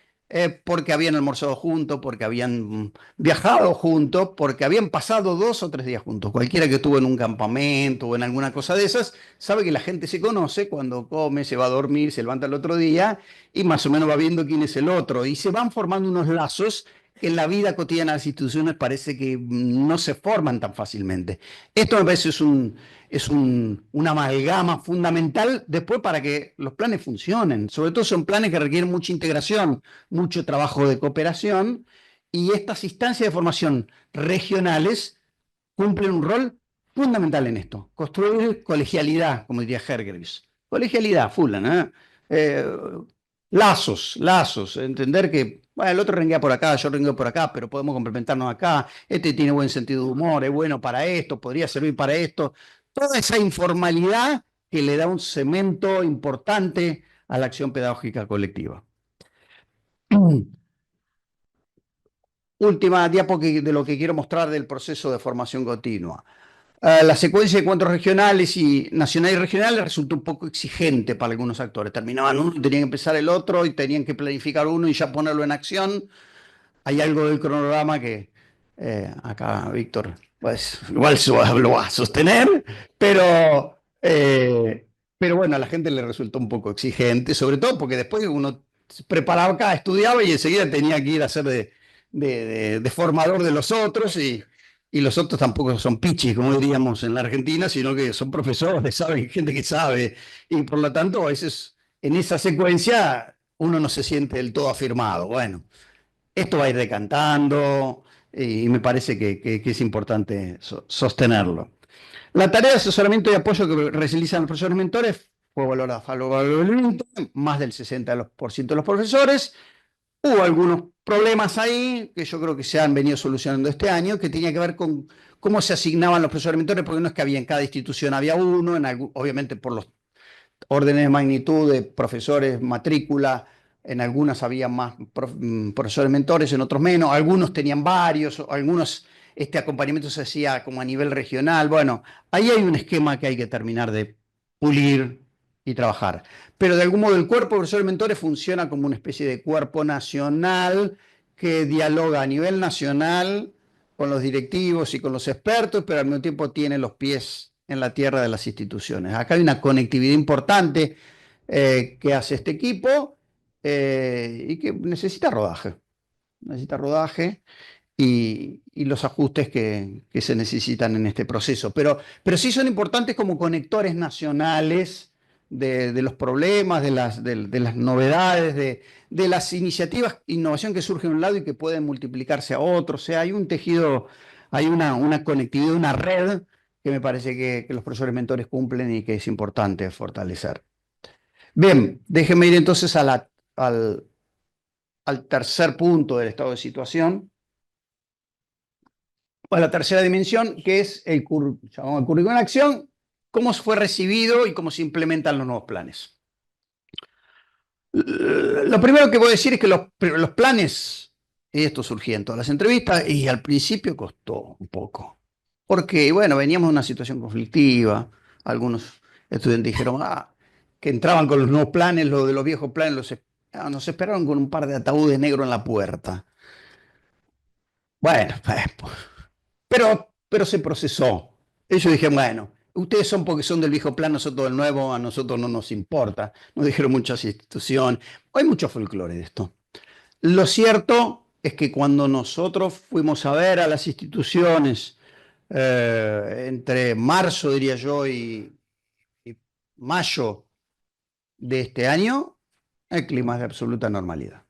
porque habían almorzado juntos, porque habían viajado juntos, porque habían pasado 2 o 3 días juntos. Cualquiera que estuvo en un campamento o en alguna cosa de esas sabe que la gente se conoce cuando come, se va a dormir, se levanta el otro día y más o menos va viendo quién es el otro. Y se van formando unos lazos que en la vida cotidiana de las instituciones parece que no se forman tan fácilmente. Esto me parece una amalgama fundamental después para que los planes funcionen. Sobre todo son planes que requieren mucha integración, mucho trabajo de cooperación, y estas instancias de formación regionales cumplen un rol fundamental en esto. Construir colegialidad, como diría Hergreaves. Colegialidad, Fullan, lazos, entender que bueno, el otro renguea por acá, yo rengueo por acá, pero podemos complementarnos acá. Este tiene buen sentido de humor, es bueno para esto, podría servir para esto. Toda esa informalidad que le da un cemento importante a la acción pedagógica colectiva. Última diapo de lo que quiero mostrar del proceso de formación continua. La secuencia de encuentros regionales y nacionales y regionales resultó un poco exigente para algunos actores. Terminaban uno y tenían que empezar el otro y tenían que planificar uno y ya ponerlo en acción. Hay algo del cronograma que acá Víctor pues, igual lo va a sostener, pero bueno, a la gente le resultó un poco exigente, sobre todo porque después uno se preparaba acá, estudiaba y enseguida tenía que ir a ser de formador de los otros y los otros tampoco son pichis, como diríamos en la Argentina, sino que son profesores, saben, gente que sabe, y por lo tanto a veces en esa secuencia uno no se siente del todo afirmado. Bueno, esto va a ir decantando y me parece que es importante sostenerlo. La tarea de asesoramiento y apoyo que realizan los profesores mentores fue valorada favorablemente, más del 60% de los profesores. Hubo algunos problemas ahí que yo creo que se han venido solucionando este año, que tenía que ver con cómo se asignaban los profesores mentores, porque no es que había en cada institución había uno, obviamente por los órdenes de magnitud de profesores, matrícula, en algunas había más profesores mentores, en otros menos, algunos tenían varios, algunos este acompañamiento se hacía como a nivel regional. Bueno, ahí hay un esquema que hay que terminar de pulir y trabajar. Pero de algún modo el cuerpo de profesores mentores funciona como una especie de cuerpo nacional que dialoga a nivel nacional con los directivos y con los expertos, pero al mismo tiempo tiene los pies en la tierra de las instituciones. Acá hay una conectividad importante que hace este equipo y que necesita rodaje. Necesita rodaje y los ajustes que se necesitan en este proceso. Pero sí son importantes como conectores nacionales de los problemas, de las novedades, de las iniciativas, innovación que surge de un lado y que pueden multiplicarse a otro. O sea, hay un tejido, hay una conectividad, una red que me parece que los profesores mentores cumplen y que es importante fortalecer. Bien, déjenme ir entonces al tercer punto del estado de situación, o a la tercera dimensión, que es el currículum en acción, cómo fue recibido y cómo se implementan los nuevos planes. Lo primero que voy a decir es que los planes, y esto surgía en todas las entrevistas, y al principio costó un poco. Porque, bueno, veníamos de una situación conflictiva. Algunos estudiantes dijeron que entraban con los nuevos planes, lo de los viejos planes, nos esperaron con un par de ataúdes negros en la puerta. Bueno, pero se procesó. Ellos dijeron, bueno, ustedes son porque son del viejo plan, nosotros del nuevo, a nosotros no nos importa. Nos dijeron muchas instituciones. Hay mucho folclore de esto. Lo cierto es que cuando nosotros fuimos a ver a las instituciones entre marzo, diría yo, y mayo de este año, el clima es de absoluta normalidad.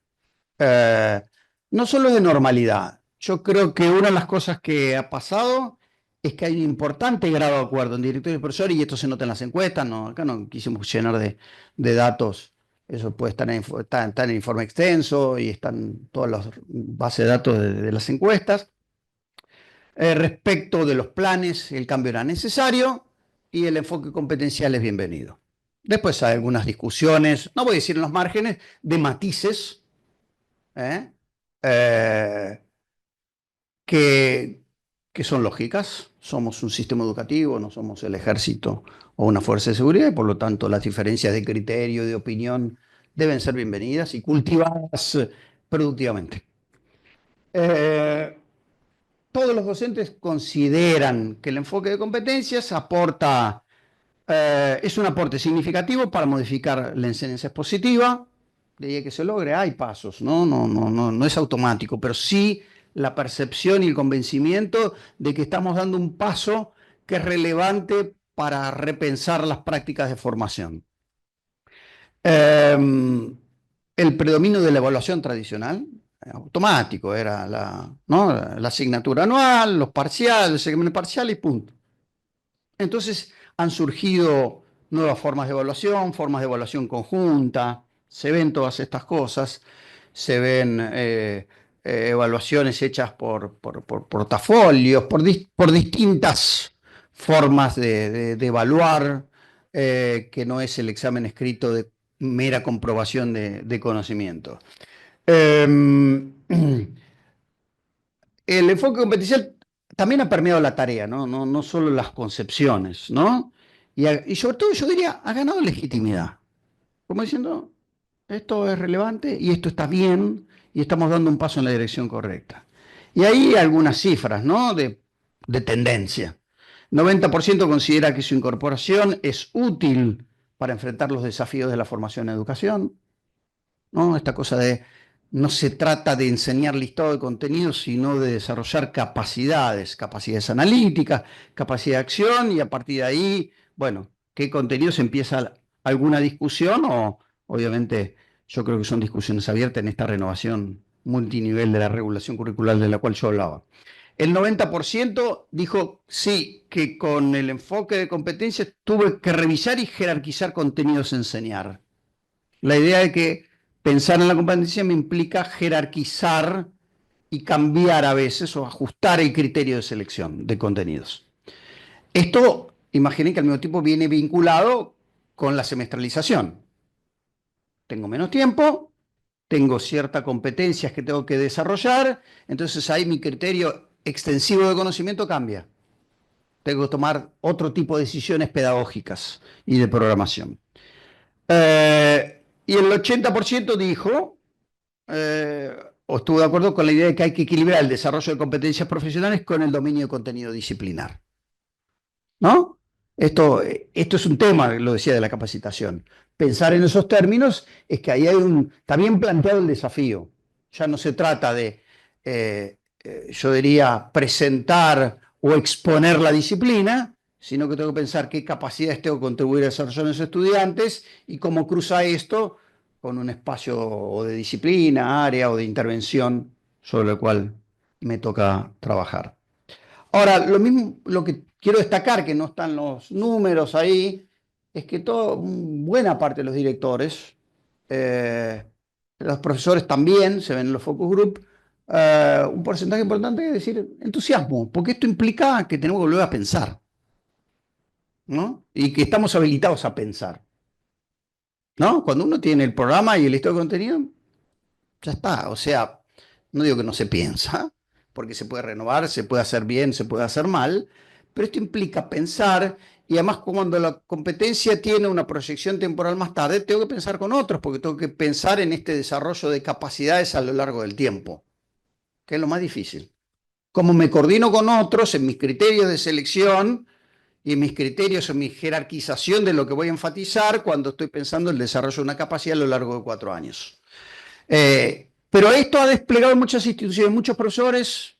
No solo de normalidad, yo creo que una de las cosas que ha pasado es que hay un importante grado de acuerdo en directores y profesores, y esto se nota en las encuestas, acá no quisimos llenar de datos, eso puede estar está en el informe extenso y están todas las bases de datos de las encuestas. Respecto de los planes, el cambio era necesario y el enfoque competencial es bienvenido. Después hay algunas discusiones, no voy a decir en los márgenes, de matices, que son lógicas. Somos un sistema educativo, no somos el ejército o una fuerza de seguridad, y por lo tanto las diferencias de criterio, de opinión, deben ser bienvenidas y cultivadas productivamente. Todos los docentes consideran que el enfoque de competencias es un aporte significativo para modificar la enseñanza expositiva. De ahí que se logre, hay pasos, no es automático, pero sí la percepción y el convencimiento de que estamos dando un paso que es relevante para repensar las prácticas de formación. El predominio de la evaluación tradicional, automático, era la asignatura anual, los parciales, el examen parcial y punto. Entonces han surgido nuevas formas de evaluación conjunta, se ven todas estas cosas, se ven evaluaciones hechas por portafolios, por distintas formas de evaluar, que no es el examen escrito de mera comprobación de conocimiento. El enfoque competencial también ha permeado la tarea, no solo las concepciones, ¿no? Y sobre todo yo diría, ha ganado legitimidad. Como diciendo, esto es relevante y esto está bien y estamos dando un paso en la dirección correcta. Y ahí algunas cifras, ¿no? de tendencia. 90% considera que su incorporación es útil para enfrentar los desafíos de la formación en educación, ¿no? Esta cosa de no se trata de enseñar listado de contenidos, sino de desarrollar capacidades analíticas, capacidad de acción, y a partir de ahí, bueno, ¿qué contenidos empieza alguna discusión? O, obviamente, yo creo que son discusiones abiertas en esta renovación multinivel de la regulación curricular de la cual yo hablaba. El 90% dijo sí, que con el enfoque de competencias tuve que revisar y jerarquizar contenidos a enseñar. La idea de que pensar en la competencia me implica jerarquizar y cambiar a veces o ajustar el criterio de selección de contenidos. Esto, imaginen que al mismo tiempo viene vinculado con la semestralización. Tengo menos tiempo, tengo ciertas competencias que tengo que desarrollar, entonces ahí mi criterio extensivo de conocimiento cambia. Tengo que tomar otro tipo de decisiones pedagógicas y de programación. Y el 80% dijo, o estuvo de acuerdo con la idea de que hay que equilibrar el desarrollo de competencias profesionales con el dominio de contenido disciplinar. ¿No? Esto es un tema, lo decía, de la capacitación. Pensar en esos términos es que ahí está bien planteado el desafío. Ya no se trata de, yo diría, presentar o exponer la disciplina, sino que tengo que pensar qué capacidades tengo que contribuir a desarrollar en los estudiantes y cómo cruza esto con un espacio o de disciplina, área o de intervención sobre el cual me toca trabajar. Ahora, lo que quiero destacar, que no están los números ahí, es que buena parte de los directores, los profesores también, se ven en los focus group, un porcentaje importante es decir, entusiasmo, porque esto implica que tenemos que volver a pensar, ¿no? Y que estamos habilitados a pensar. ¿no? Cuando uno tiene el programa y el listado de contenido, ya está. O sea, no digo que no se piensa, porque se puede renovar, se puede hacer bien, se puede hacer mal, pero esto implica pensar, y además cuando la competencia tiene una proyección temporal más tarde, tengo que pensar con otros, porque tengo que pensar en este desarrollo de capacidades a lo largo del tiempo, que es lo más difícil. Cómo me coordino con otros en mis criterios de selección y en mis criterios, en mi jerarquización de lo que voy a enfatizar cuando estoy pensando en el desarrollo de una capacidad a lo largo de 4 años. Pero esto ha desplegado en muchas instituciones, muchos profesores,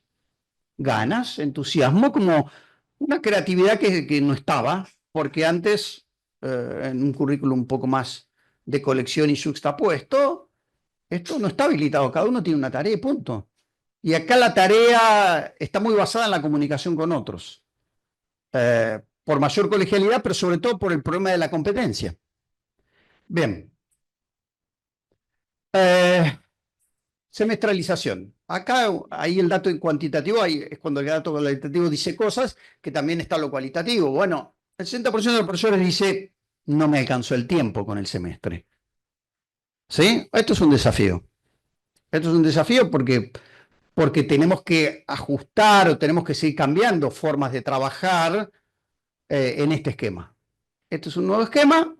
ganas, entusiasmo, como una creatividad que no estaba, porque antes, en un currículum un poco más de colección y juxtapuesto, esto no está habilitado, cada uno tiene una tarea y punto. Y acá la tarea está muy basada en la comunicación con otros, por mayor colegialidad, pero sobre todo por el problema de la competencia. Bien. Semestralización. Acá, ahí el dato cuantitativo, ahí es cuando el dato cualitativo dice cosas, que también está lo cualitativo. Bueno, el 60% de los profesores dice, no me alcanzó el tiempo con el semestre. ¿Sí? Esto es un desafío. Esto es un desafío porque tenemos que ajustar o tenemos que seguir cambiando formas de trabajar en este esquema. Este es un nuevo esquema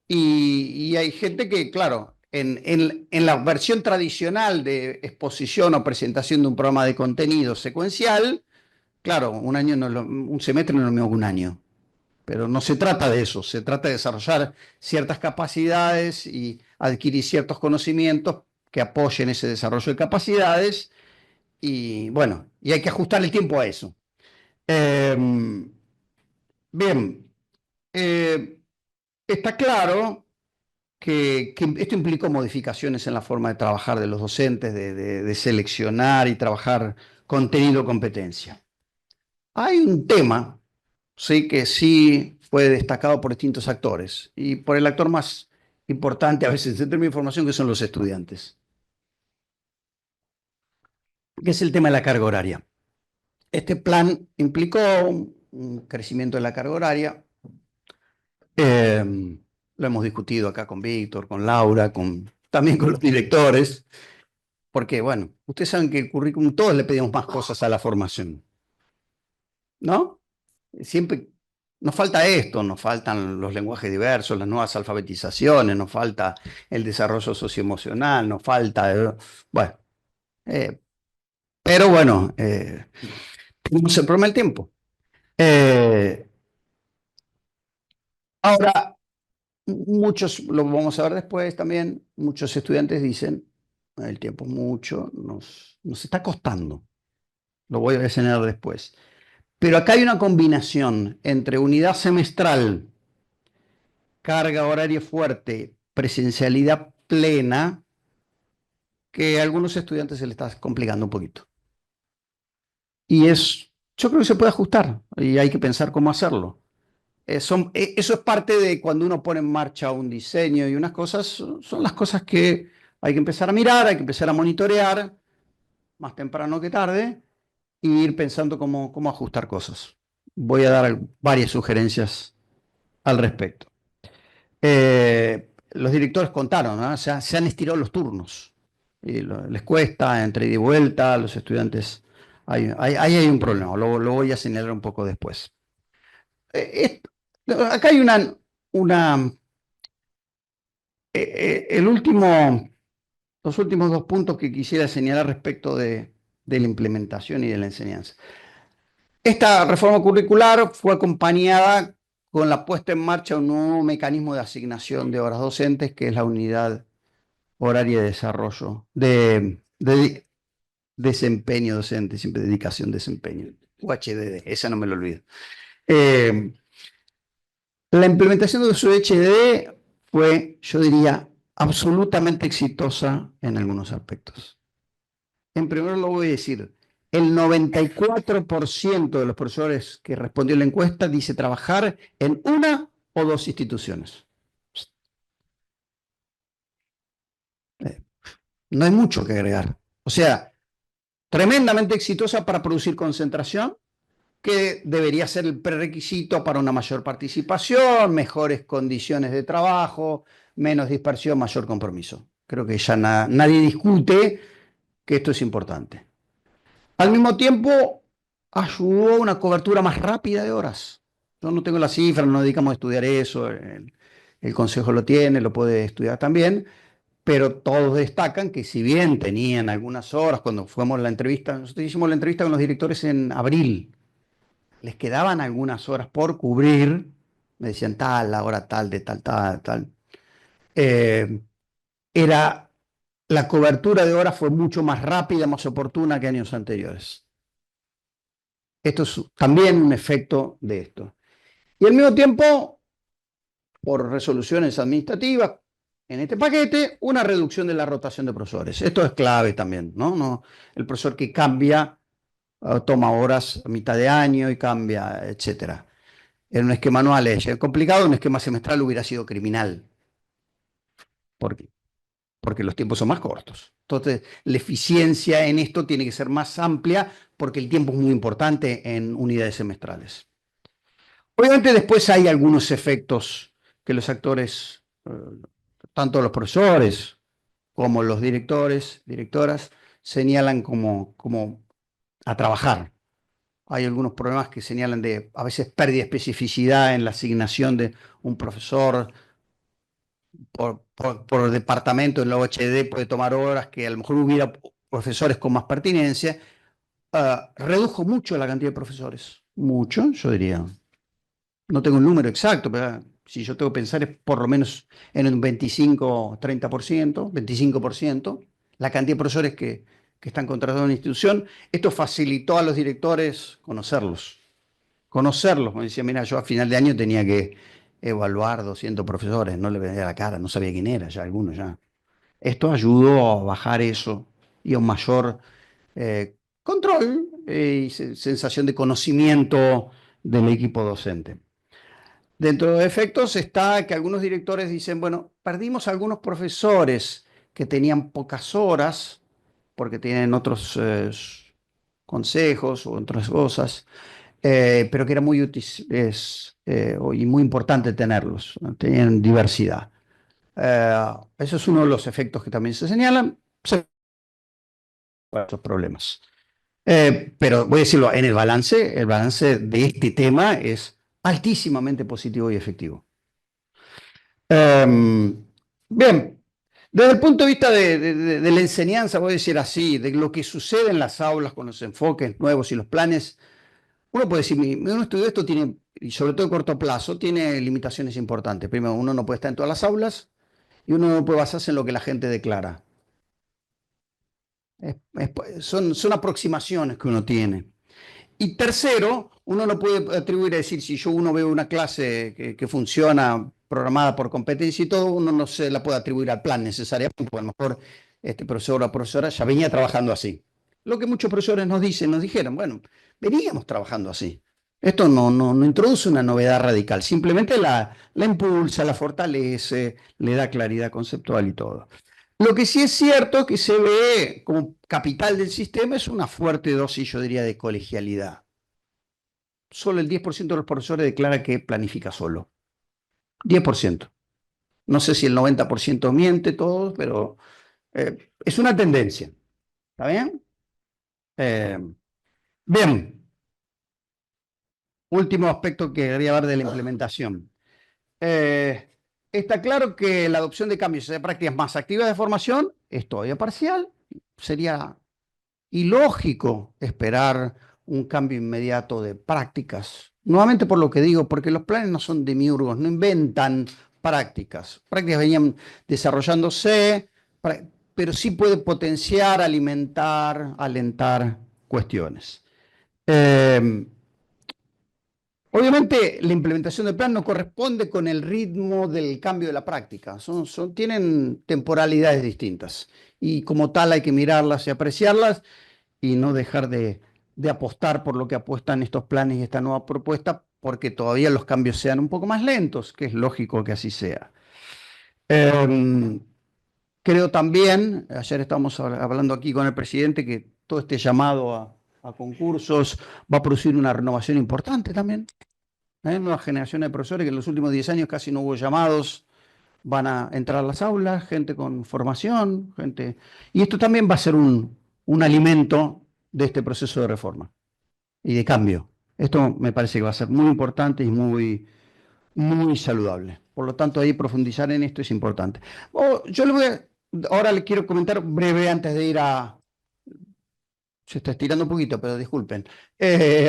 y hay gente que, claro, en la versión tradicional de exposición o presentación de un programa de contenido secuencial, claro, un semestre no es lo mismo que un año, pero no se trata de eso, se trata de desarrollar ciertas capacidades y adquirir ciertos conocimientos que apoyen ese desarrollo de capacidades y bueno, y hay que ajustar el tiempo a eso. Bien, está claro que esto implicó modificaciones en la forma de trabajar de los docentes, de seleccionar y trabajar contenido-competencia. Hay un tema, sí, que sí fue destacado por distintos actores y por el actor más importante a veces en términos de información, que son los estudiantes, que es el tema de la carga horaria. Este plan implicó un crecimiento de la carga horaria. Lo hemos discutido acá con Víctor, con Laura, también con los directores, porque, bueno, ustedes saben que el currículum, todos le pedimos más cosas a la formación, ¿no? Siempre nos falta esto, nos faltan los lenguajes diversos, las nuevas alfabetizaciones, nos falta el desarrollo socioemocional, nos falta, bueno, pero bueno, tenemos el problema del tiempo. Ahora, muchos, lo vamos a ver después también, muchos estudiantes dicen, el tiempo es mucho, nos está costando, lo voy a señalar después. Pero acá hay una combinación entre unidad semestral, carga horaria fuerte, presencialidad plena, que a algunos estudiantes se les está complicando un poquito. Y yo creo que se puede ajustar y hay que pensar cómo hacerlo. Eso es parte de cuando uno pone en marcha un diseño y unas cosas, son las cosas que hay que empezar a mirar, hay que empezar a monitorear, más temprano que tarde, e ir pensando cómo ajustar cosas. Voy a dar varias sugerencias al respecto. Los directores contaron, ¿no? O sea, se han estirado los turnos. Y les cuesta entre ida y vuelta, a los estudiantes. Ahí hay un problema, lo voy a señalar un poco después. Acá hay los últimos 2 puntos que quisiera señalar respecto de la implementación y de la enseñanza. Esta reforma curricular fue acompañada con la puesta en marcha de un nuevo mecanismo de asignación de horas docentes, que es la unidad horaria de desarrollo, de desempeño docente, siempre dedicación, desempeño, UHDD, esa no me lo olvido. La implementación de su UHDD fue, yo diría, absolutamente exitosa en algunos aspectos. En primer lugar, lo voy a decir, el 94% de los profesores que respondió a la encuesta dice trabajar en una o 2 instituciones. No hay mucho que agregar. O sea, tremendamente exitosa para producir concentración, que debería ser el prerequisito para una mayor participación, mejores condiciones de trabajo, menos dispersión, mayor compromiso. Creo que ya nadie discute que esto es importante. Al mismo tiempo, ayudó a una cobertura más rápida de horas. Yo no tengo la cifra, no nos dedicamos a estudiar eso, el Consejo lo tiene, lo puede estudiar también, pero todos destacan que si bien tenían algunas horas, cuando fuimos a la entrevista, nosotros hicimos la entrevista con los directores en abril, les quedaban algunas horas por cubrir, me decían tal, la hora tal, de tal, tal, tal. La cobertura de horas fue mucho más rápida, más oportuna que años anteriores. Esto es también un efecto de esto. Y al mismo tiempo, por resoluciones administrativas, en este paquete, una reducción de la rotación de profesores. Esto es clave también, ¿no? El profesor que cambia, toma horas a mitad de año y cambia, etc. En un esquema anual es complicado, en un esquema semestral hubiera sido criminal. ¿Por qué? Porque los tiempos son más cortos. Entonces, la eficiencia en esto tiene que ser más amplia porque el tiempo es muy importante en unidades semestrales. Obviamente después hay algunos efectos que los actores, tanto los profesores como los directores, directoras, señalan como a trabajar. Hay algunos problemas que señalan de a veces pérdida de especificidad en la asignación de un profesor por departamento en la OHD puede tomar horas que a lo mejor hubiera profesores con más pertinencia. Redujo mucho la cantidad de profesores. Mucho, yo diría. No tengo un número exacto, pero si yo tengo que pensar es por lo menos en un 25-30%, 25%, la cantidad de profesores que están contratados en la institución. Esto facilitó a los directores conocerlos. Me decía, mira, yo a final de año tenía que evaluar 200 profesores, no le veía la cara, no sabía quién era, ya algunos ya. Esto ayudó a bajar eso y a un mayor control y sensación de conocimiento del equipo docente. Dentro de efectos está que algunos directores dicen, bueno, perdimos algunos profesores que tenían pocas horas porque tienen otros consejos o otras cosas, pero que era muy útil y muy importante tenerlos, ¿no? Tenían diversidad. Eso es uno de los efectos que también se señalan, esos problemas. Pero voy a decirlo, en el balance de este tema es altísimamente positivo y efectivo. Bien, desde el punto de vista de la enseñanza, voy a decir así, de lo que sucede en las aulas con los enfoques nuevos y los planes, uno puede decir, un estudio de esto tiene, y sobre todo a corto plazo, tiene limitaciones importantes. Primero, uno no puede estar en todas las aulas y uno no puede basarse en lo que la gente declara. Son aproximaciones que uno tiene. Y tercero, uno no puede atribuir a decir, si uno ve una clase que funciona programada por competencia y todo, uno no se la puede atribuir al plan necesariamente, porque a lo mejor este profesor o profesora ya venía trabajando así. Lo que muchos profesores nos dijeron, bueno, veníamos trabajando así. Esto no introduce una novedad radical, simplemente la impulsa, la fortalece, le da claridad conceptual y todo. Lo que sí es cierto que se ve como capital del sistema es una fuerte dosis, yo diría, de colegialidad. Solo el 10% de los profesores declara que planifica solo. 10%. No sé si el 90% miente todos, pero es una tendencia. ¿Está bien? Bien. Último aspecto que quería hablar de la implementación. Está claro que la adopción de cambios de prácticas más activas de formación es todavía parcial. Sería ilógico esperar un cambio inmediato de prácticas. Nuevamente por lo que digo, porque los planes no son demiurgos, no inventan prácticas. Prácticas venían desarrollándose, pero sí puede potenciar, alimentar, alentar cuestiones. Obviamente la implementación del plan no corresponde con el ritmo del cambio de la práctica, tienen temporalidades distintas y como tal hay que mirarlas y apreciarlas y no dejar de apostar por lo que apuestan estos planes y esta nueva propuesta porque todavía los cambios sean un poco más lentos, que es lógico que así sea. Creo también, ayer estábamos hablando aquí con el presidente, que todo este llamado a concursos va a producir una renovación importante también. Hay nuevas generaciones de profesores que en los últimos 10 años casi no hubo llamados, van a entrar a las aulas, gente con formación, gente... Y esto también va a ser un alimento de este proceso de reforma y de cambio. Esto me parece que va a ser muy importante y muy, muy saludable. Por lo tanto, ahí profundizar en esto es importante. Ahora le quiero comentar breve antes de ir a... Se está estirando un poquito, pero disculpen.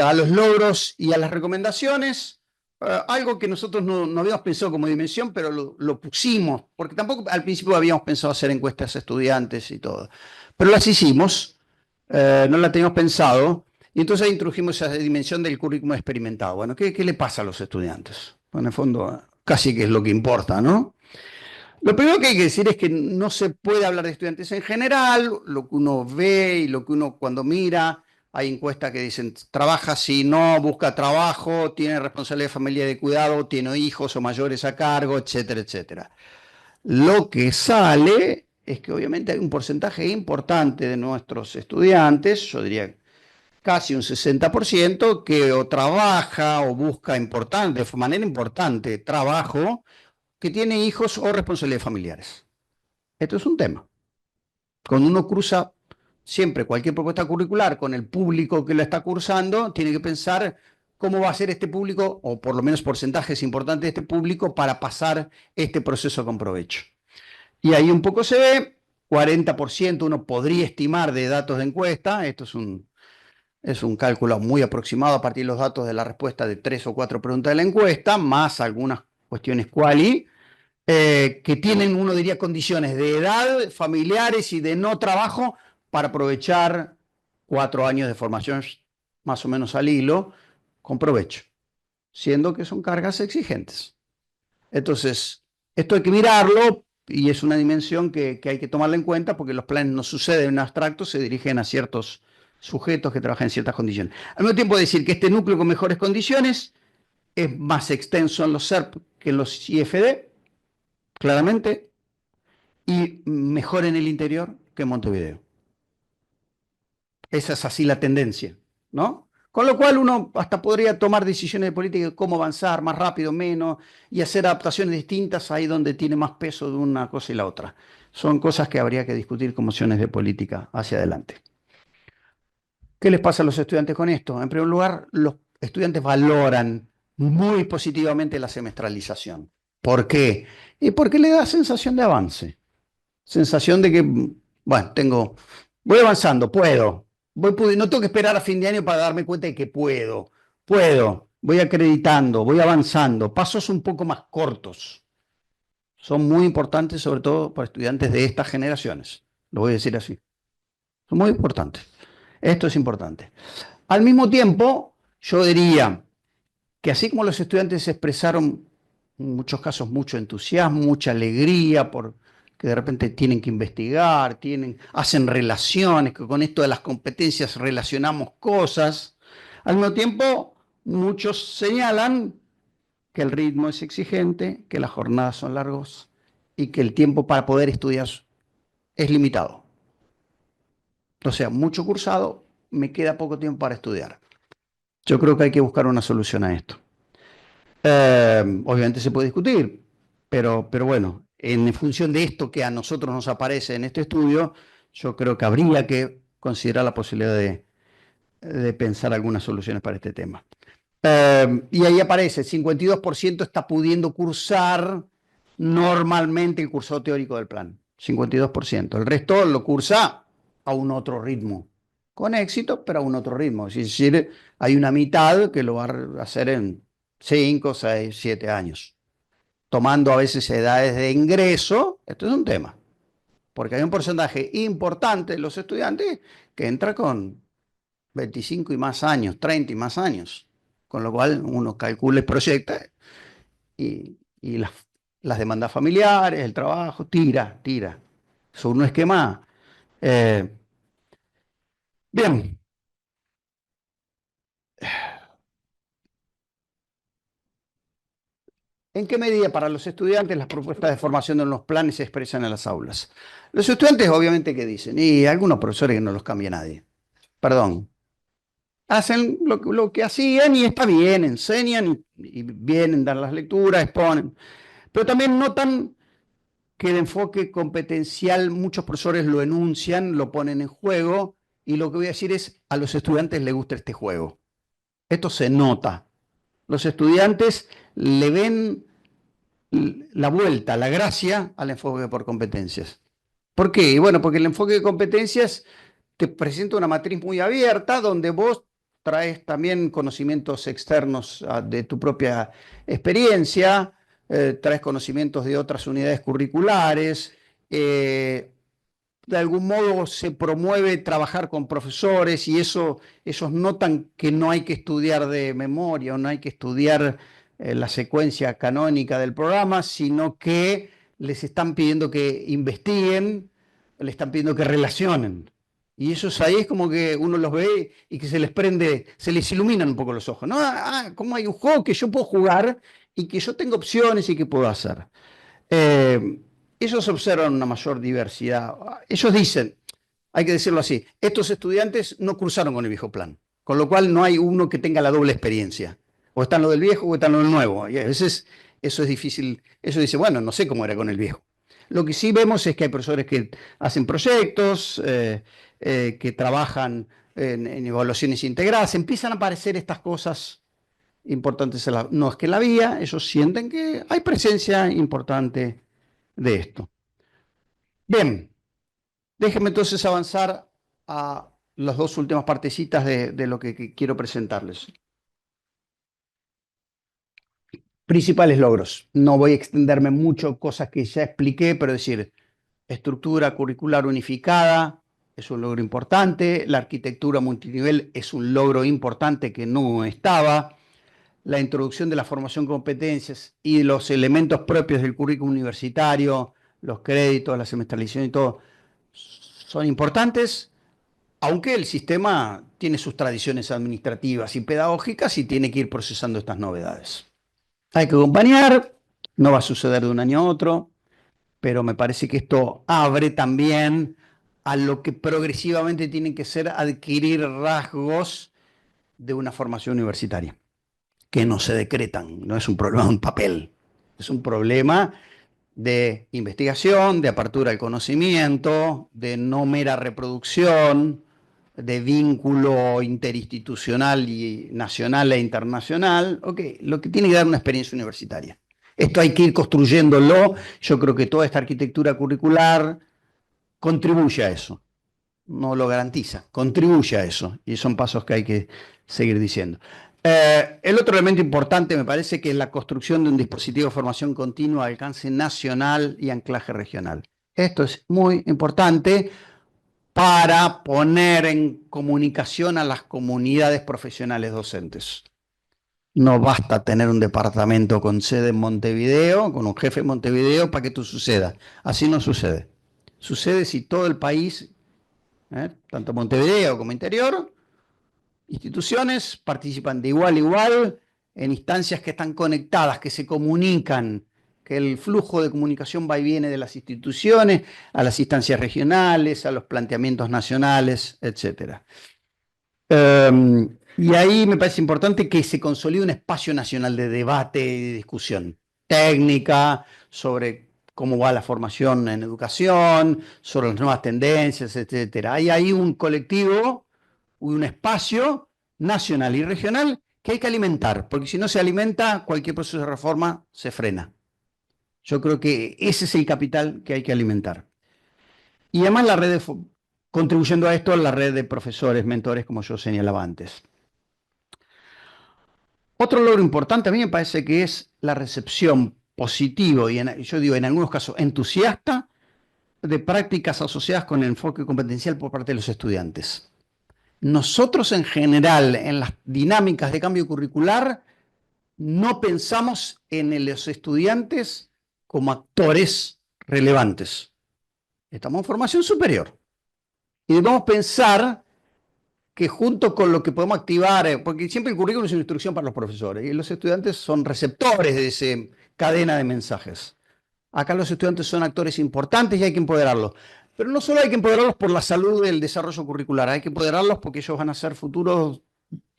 A los logros y a las recomendaciones. Algo que nosotros no habíamos pensado como dimensión, pero lo pusimos, porque tampoco al principio habíamos pensado hacer encuestas a estudiantes y todo. Pero las hicimos, no las teníamos pensado, y entonces ahí introdujimos esa dimensión del currículum experimentado. Bueno, ¿qué le pasa a los estudiantes? Bueno, en el fondo, casi que es lo que importa, ¿no? Lo primero que hay que decir es que no se puede hablar de estudiantes en general, lo que uno ve y lo que uno cuando mira, hay encuestas que dicen, trabaja si no, busca trabajo, tiene responsabilidad de familia de cuidado, tiene hijos o mayores a cargo, etcétera, etcétera. Lo que sale es que obviamente hay un porcentaje importante de nuestros estudiantes, yo diría casi un 60%, que o trabaja o busca de manera importante trabajo, que tiene hijos o responsabilidades familiares. Esto es un tema. Cuando uno cruza siempre cualquier propuesta curricular con el público que lo está cursando, tiene que pensar cómo va a ser este público, o por lo menos porcentajes importantes de este público, para pasar este proceso con provecho. Y ahí un poco se ve, 40% uno podría estimar de datos de encuesta, esto es un cálculo muy aproximado a partir de los datos de la respuesta de 3 o 4 preguntas de la encuesta, más algunas cuestiones quali, que tienen, uno diría, condiciones de edad, familiares y de no trabajo para aprovechar 4 años de formación más o menos al hilo con provecho, siendo que son cargas exigentes. Entonces, esto hay que mirarlo y es una dimensión que hay que tomarla en cuenta porque los planes no suceden en abstracto, se dirigen a ciertos sujetos que trabajan en ciertas condiciones. Al mismo tiempo decir que este núcleo con mejores condiciones es más extenso en los SERP que en los IFD, claramente, y mejor en el interior que en Montevideo. Esa es así la tendencia, ¿no? Con lo cual uno hasta podría tomar decisiones de política de cómo avanzar, más rápido, menos, y hacer adaptaciones distintas ahí donde tiene más peso de una cosa y la otra. Son cosas que habría que discutir como opciones de política hacia adelante. ¿Qué les pasa a los estudiantes con esto? En primer lugar, los estudiantes valoran muy positivamente la semestralización. ¿Por qué? Y porque le da sensación de avance. Sensación de que, bueno, voy avanzando, puedo. No tengo que esperar a fin de año para darme cuenta de que puedo. Voy acreditando, voy avanzando. Pasos un poco más cortos. Son muy importantes, sobre todo para estudiantes de estas generaciones. Lo voy a decir así. Son muy importantes. Esto es importante. Al mismo tiempo, yo diría que así como los estudiantes expresaron en muchos casos mucho entusiasmo, mucha alegría por que de repente tienen que investigar, hacen relaciones, que con esto de las competencias relacionamos cosas, al mismo tiempo muchos señalan que el ritmo es exigente, que las jornadas son largos y que el tiempo para poder estudiar es limitado. O sea, mucho cursado, me queda poco tiempo para estudiar. Yo creo que hay que buscar una solución a esto. Obviamente se puede discutir, pero bueno, en función de esto que a nosotros nos aparece en este estudio, yo creo que habría que considerar la posibilidad de pensar algunas soluciones para este tema. Y ahí aparece, el 52% está pudiendo cursar normalmente el curso teórico del plan. 52%. El resto lo cursa a un otro ritmo. Con éxito, pero a un otro ritmo. Es decir, hay una mitad que lo va a hacer en 5, 6, 7 años. Tomando a veces edades de ingreso, esto es un tema. Porque hay un porcentaje importante de los estudiantes que entra con 25 y más años, 30 y más años. Con lo cual uno calcula y proyecta y las demandas familiares, el trabajo, tira. Eso un esquema. Bien. ¿En qué medida para los estudiantes las propuestas de formación en los planes se expresan en las aulas? Los estudiantes obviamente ¿qué dicen? Y algunos profesores que no los cambia nadie. Perdón. Hacen lo que hacían y está bien, enseñan y vienen, dan las lecturas, exponen. Pero también notan que el enfoque competencial muchos profesores lo enuncian, lo ponen en juego, y lo que voy a decir es, a los estudiantes les gusta este juego. Esto se nota. Los estudiantes le ven la vuelta, la gracia al enfoque por competencias. ¿Por qué? Y bueno, porque el enfoque de competencias te presenta una matriz muy abierta donde vos traes también conocimientos externos de tu propia experiencia, traes conocimientos de otras unidades curriculares, de algún modo se promueve trabajar con profesores y ellos notan que no hay que estudiar de memoria o no hay que estudiar la secuencia canónica del programa, sino que les están pidiendo que investiguen, les están pidiendo que relacionen. Y esos ahí es como que uno los ve y que se les prende, se les iluminan un poco los ojos, ¿no? ¿Cómo hay un juego que yo puedo jugar y que yo tengo opciones y que puedo hacer? Ellos observan una mayor diversidad. Ellos dicen, hay que decirlo así, estos estudiantes no cursaron con el viejo plan, con lo cual no hay uno que tenga la doble experiencia. O está en lo del viejo o está en lo del nuevo. Y a veces eso es difícil. Eso dice, bueno, no sé cómo era con el viejo. Lo que sí vemos es que hay profesores que hacen proyectos, que trabajan en evaluaciones integradas. Empiezan a aparecer estas cosas importantes. No es que la había, ellos sienten que hay presencia importante de esto. Bien, déjenme entonces avanzar a las dos últimas partecitas de lo que quiero presentarles. Principales logros. No voy a extenderme mucho, cosas que ya expliqué, pero decir, estructura curricular unificada es un logro importante, la arquitectura multinivel es un logro importante que no estaba, la introducción de la formación competencias y los elementos propios del currículum universitario, los créditos, la semestralización y todo, son importantes, aunque el sistema tiene sus tradiciones administrativas y pedagógicas y tiene que ir procesando estas novedades. Hay que acompañar, no va a suceder de un año a otro, pero me parece que esto abre también a lo que progresivamente tienen que ser adquirir rasgos de una formación universitaria, que no se decretan, no es un problema de un papel, es un problema de investigación, de apertura al conocimiento, de no mera reproducción, de vínculo interinstitucional y nacional e internacional, lo que tiene que dar una experiencia universitaria. Esto hay que ir construyéndolo. Yo creo que toda esta arquitectura curricular contribuye a eso. No lo garantiza, contribuye a eso. Y son pasos que hay que seguir diciendo. El otro elemento importante me parece que es la construcción de un dispositivo de formación continua de alcance nacional y anclaje regional. Esto es muy importante para poner en comunicación a las comunidades profesionales docentes. No basta tener un departamento con sede en Montevideo, con un jefe en Montevideo, para que esto suceda. Así no sucede. Sucede si todo el país, tanto Montevideo como interior, instituciones participan de igual a igual en instancias que están conectadas, que se comunican, que el flujo de comunicación va y viene de las instituciones a las instancias regionales, a los planteamientos nacionales, etc. Y ahí me parece importante que se consolide un espacio nacional de debate y de discusión técnica sobre cómo va la formación en educación, sobre las nuevas tendencias, etc. Hay ahí un colectivo, un espacio nacional y regional que hay que alimentar, porque si no se alimenta, cualquier proceso de reforma se frena. Yo creo que ese es el capital que hay que alimentar. Y además la red contribuyendo a esto, la red de profesores, mentores, como yo señalaba antes. Otro logro importante a mí me parece que es la recepción positiva y yo digo en algunos casos entusiasta de prácticas asociadas con el enfoque competencial por parte de los estudiantes. Nosotros en general en las dinámicas de cambio curricular no pensamos en los estudiantes como actores relevantes. Estamos en formación superior y debemos pensar que junto con lo que podemos activar, porque siempre el currículum es una instrucción para los profesores y los estudiantes son receptores de esa cadena de mensajes. Acá los estudiantes son actores importantes y hay que empoderarlos. Pero no solo hay que empoderarlos por la salud del desarrollo curricular, hay que empoderarlos porque ellos van a ser futuros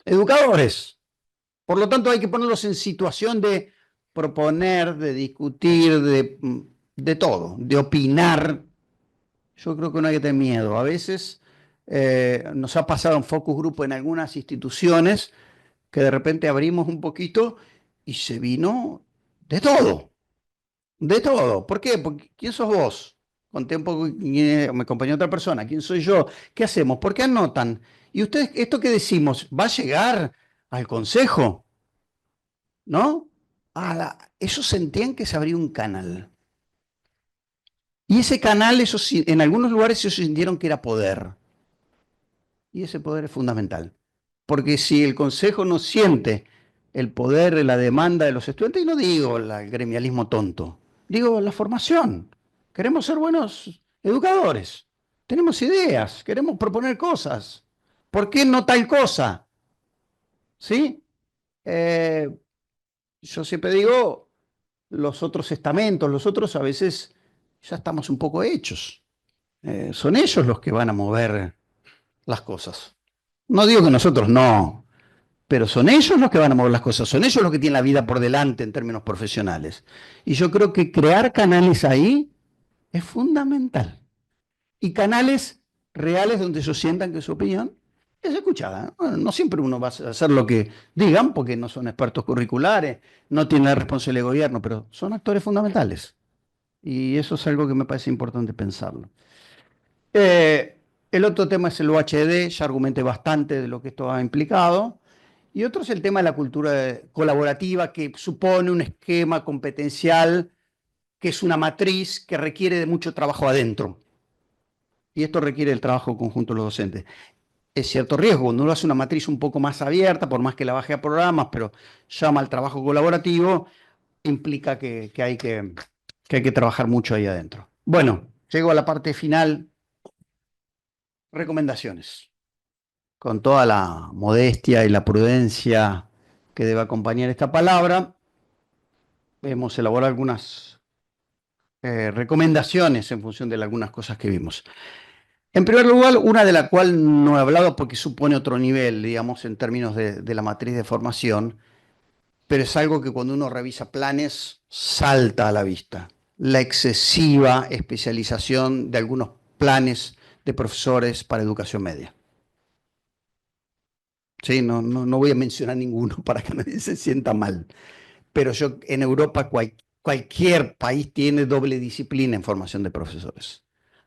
educadores. Por lo tanto, hay que ponerlos en situación de proponer, de discutir, de de todo, de opinar. Yo creo que no hay que tener miedo. A veces nos ha pasado en focus group en algunas instituciones que de repente abrimos un poquito y se vino de todo, de todo. ¿Por qué? Porque ¿quién sos vos? Conté un poco, me acompañó otra persona, ¿quién soy yo? ¿Qué hacemos? ¿Por qué anotan? Y ustedes, ¿esto que decimos va a llegar al consejo? ¿No? Ellos sentían que se abría un canal. Y ese canal, en algunos lugares ellos sintieron que era poder. Y ese poder es fundamental. Porque si el consejo no siente el poder, la demanda de los estudiantes, y no digo el gremialismo tonto, digo la formación. Queremos ser buenos educadores. Tenemos ideas, queremos proponer cosas. ¿Por qué no tal cosa? ¿Sí? Yo siempre digo, los otros estamentos, los otros a veces ya estamos un poco hechos. Son ellos los que van a mover las cosas. No digo que nosotros no, pero son ellos los que van a mover las cosas, son ellos los que tienen la vida por delante en términos profesionales. Y yo creo que crear canales ahí es fundamental. Y canales reales donde ellos sientan que su opinión es escuchada. Bueno, no siempre uno va a hacer lo que digan, porque no son expertos curriculares, no tienen la responsabilidad de gobierno, pero son actores fundamentales. Y eso es algo que me parece importante pensarlo. El otro tema es el UHD, ya argumenté bastante de lo que esto ha implicado. Y otro es el tema de la cultura colaborativa, que supone un esquema competencial, que es una matriz que requiere de mucho trabajo adentro. Y esto requiere el trabajo conjunto de los docentes. Es cierto riesgo, cuando uno hace una matriz un poco más abierta, por más que la baje a programas, pero llama al trabajo colaborativo, implica que hay que trabajar mucho ahí adentro. Bueno, llego a la parte final. Recomendaciones. Con toda la modestia y la prudencia que debe acompañar esta palabra, hemos elaborado algunas recomendaciones en función de algunas cosas que vimos. En primer lugar, una de la cual no he hablado porque supone otro nivel, digamos, en términos de la matriz de formación, pero es algo que cuando uno revisa planes salta a la vista. La excesiva especialización de algunos planes de profesores para educación media. Sí, no voy a mencionar ninguno para que nadie se sienta mal. Pero en Europa cualquier país tiene doble disciplina en formación de profesores.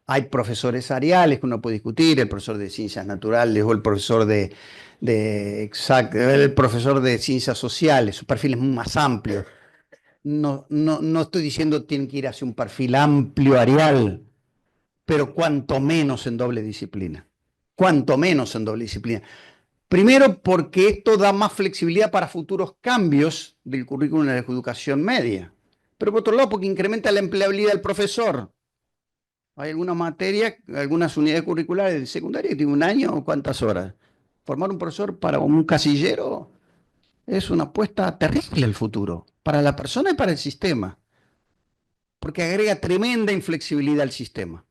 Hay profesores ariales que uno puede discutir, el profesor de ciencias naturales o el profesor el profesor de ciencias sociales, su perfil es más amplio. No estoy diciendo que tienen que ir hacia un perfil amplio arial, pero cuanto menos en doble disciplina. Cuanto menos en doble disciplina. Primero, porque esto da más flexibilidad para futuros cambios del currículum de la educación media. Pero por otro lado, porque incrementa la empleabilidad del profesor. Hay alguna materia, algunas unidades curriculares de secundaria que tienen 1 año o cuántas horas. Formar un profesor para un casillero es una apuesta terrible al futuro, para la persona y para el sistema, porque agrega tremenda inflexibilidad al sistema.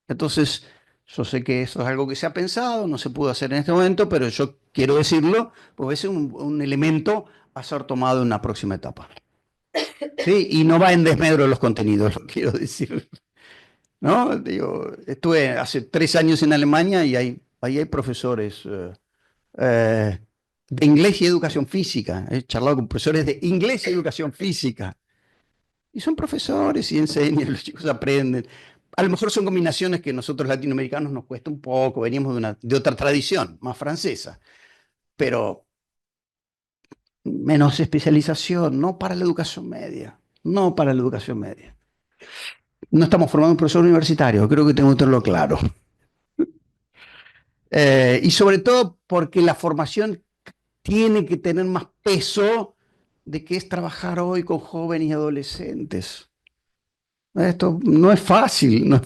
Entonces, yo sé que eso es algo que se ha pensado, no se pudo hacer en este momento, pero yo quiero decirlo, porque es un elemento a ser tomado en una próxima etapa. ¿Sí? Y no va en desmedro de los contenidos, lo quiero decir. ¿No? Digo, estuve hace 3 años en Alemania y ahí hay profesores de inglés y educación física. He charlado con profesores de inglés y educación física. Y son profesores y enseñan, los chicos aprenden. A lo mejor son combinaciones que nosotros latinoamericanos nos cuesta un poco, venimos de otra tradición, más francesa. Pero menos especialización, no para la educación media, no para la educación media. No estamos formando un profesor universitario, creo que tengo que tenerlo claro. Y sobre todo porque la formación tiene que tener más peso de que es trabajar hoy con jóvenes y adolescentes. Esto no es fácil, no es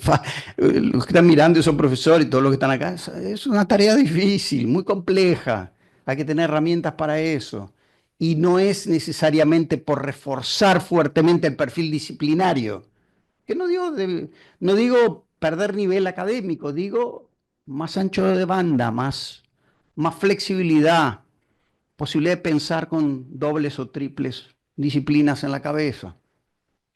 los que están mirando y son profesores y todos los que están acá, es una tarea difícil, muy compleja. Hay que tener herramientas para eso. Y no es necesariamente por reforzar fuertemente el perfil disciplinario. Que no digo perder nivel académico, digo más ancho de banda, más flexibilidad, posibilidad de pensar con dobles o triples disciplinas en la cabeza.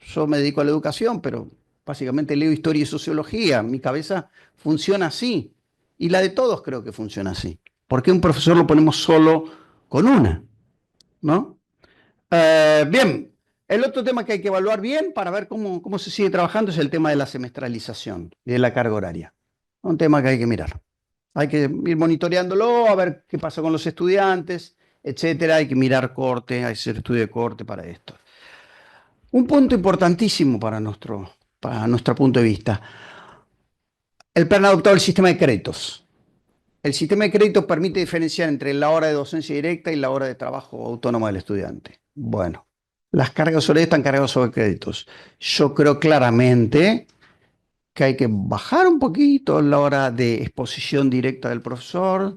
Yo me dedico a la educación, pero básicamente leo historia y sociología. Mi cabeza funciona así. Y la de todos creo que funciona así. ¿Por qué un profesor lo ponemos solo con una? ¿No? Bien, el otro tema que hay que evaluar bien para ver cómo se sigue trabajando es el tema de la semestralización y de la carga horaria. Un tema que hay que mirar. Hay que ir monitoreándolo, a ver qué pasa con los estudiantes, etcétera. Hay que mirar corte, hay que hacer estudio de corte para esto. Un punto importantísimo para nuestro punto de vista. El plan adoptado el sistema de créditos. El sistema de créditos permite diferenciar entre la hora de docencia directa y la hora de trabajo autónomo del estudiante. Bueno, las cargas horarias están cargadas sobre créditos. Yo creo claramente que hay que bajar un poquito la hora de exposición directa del profesor.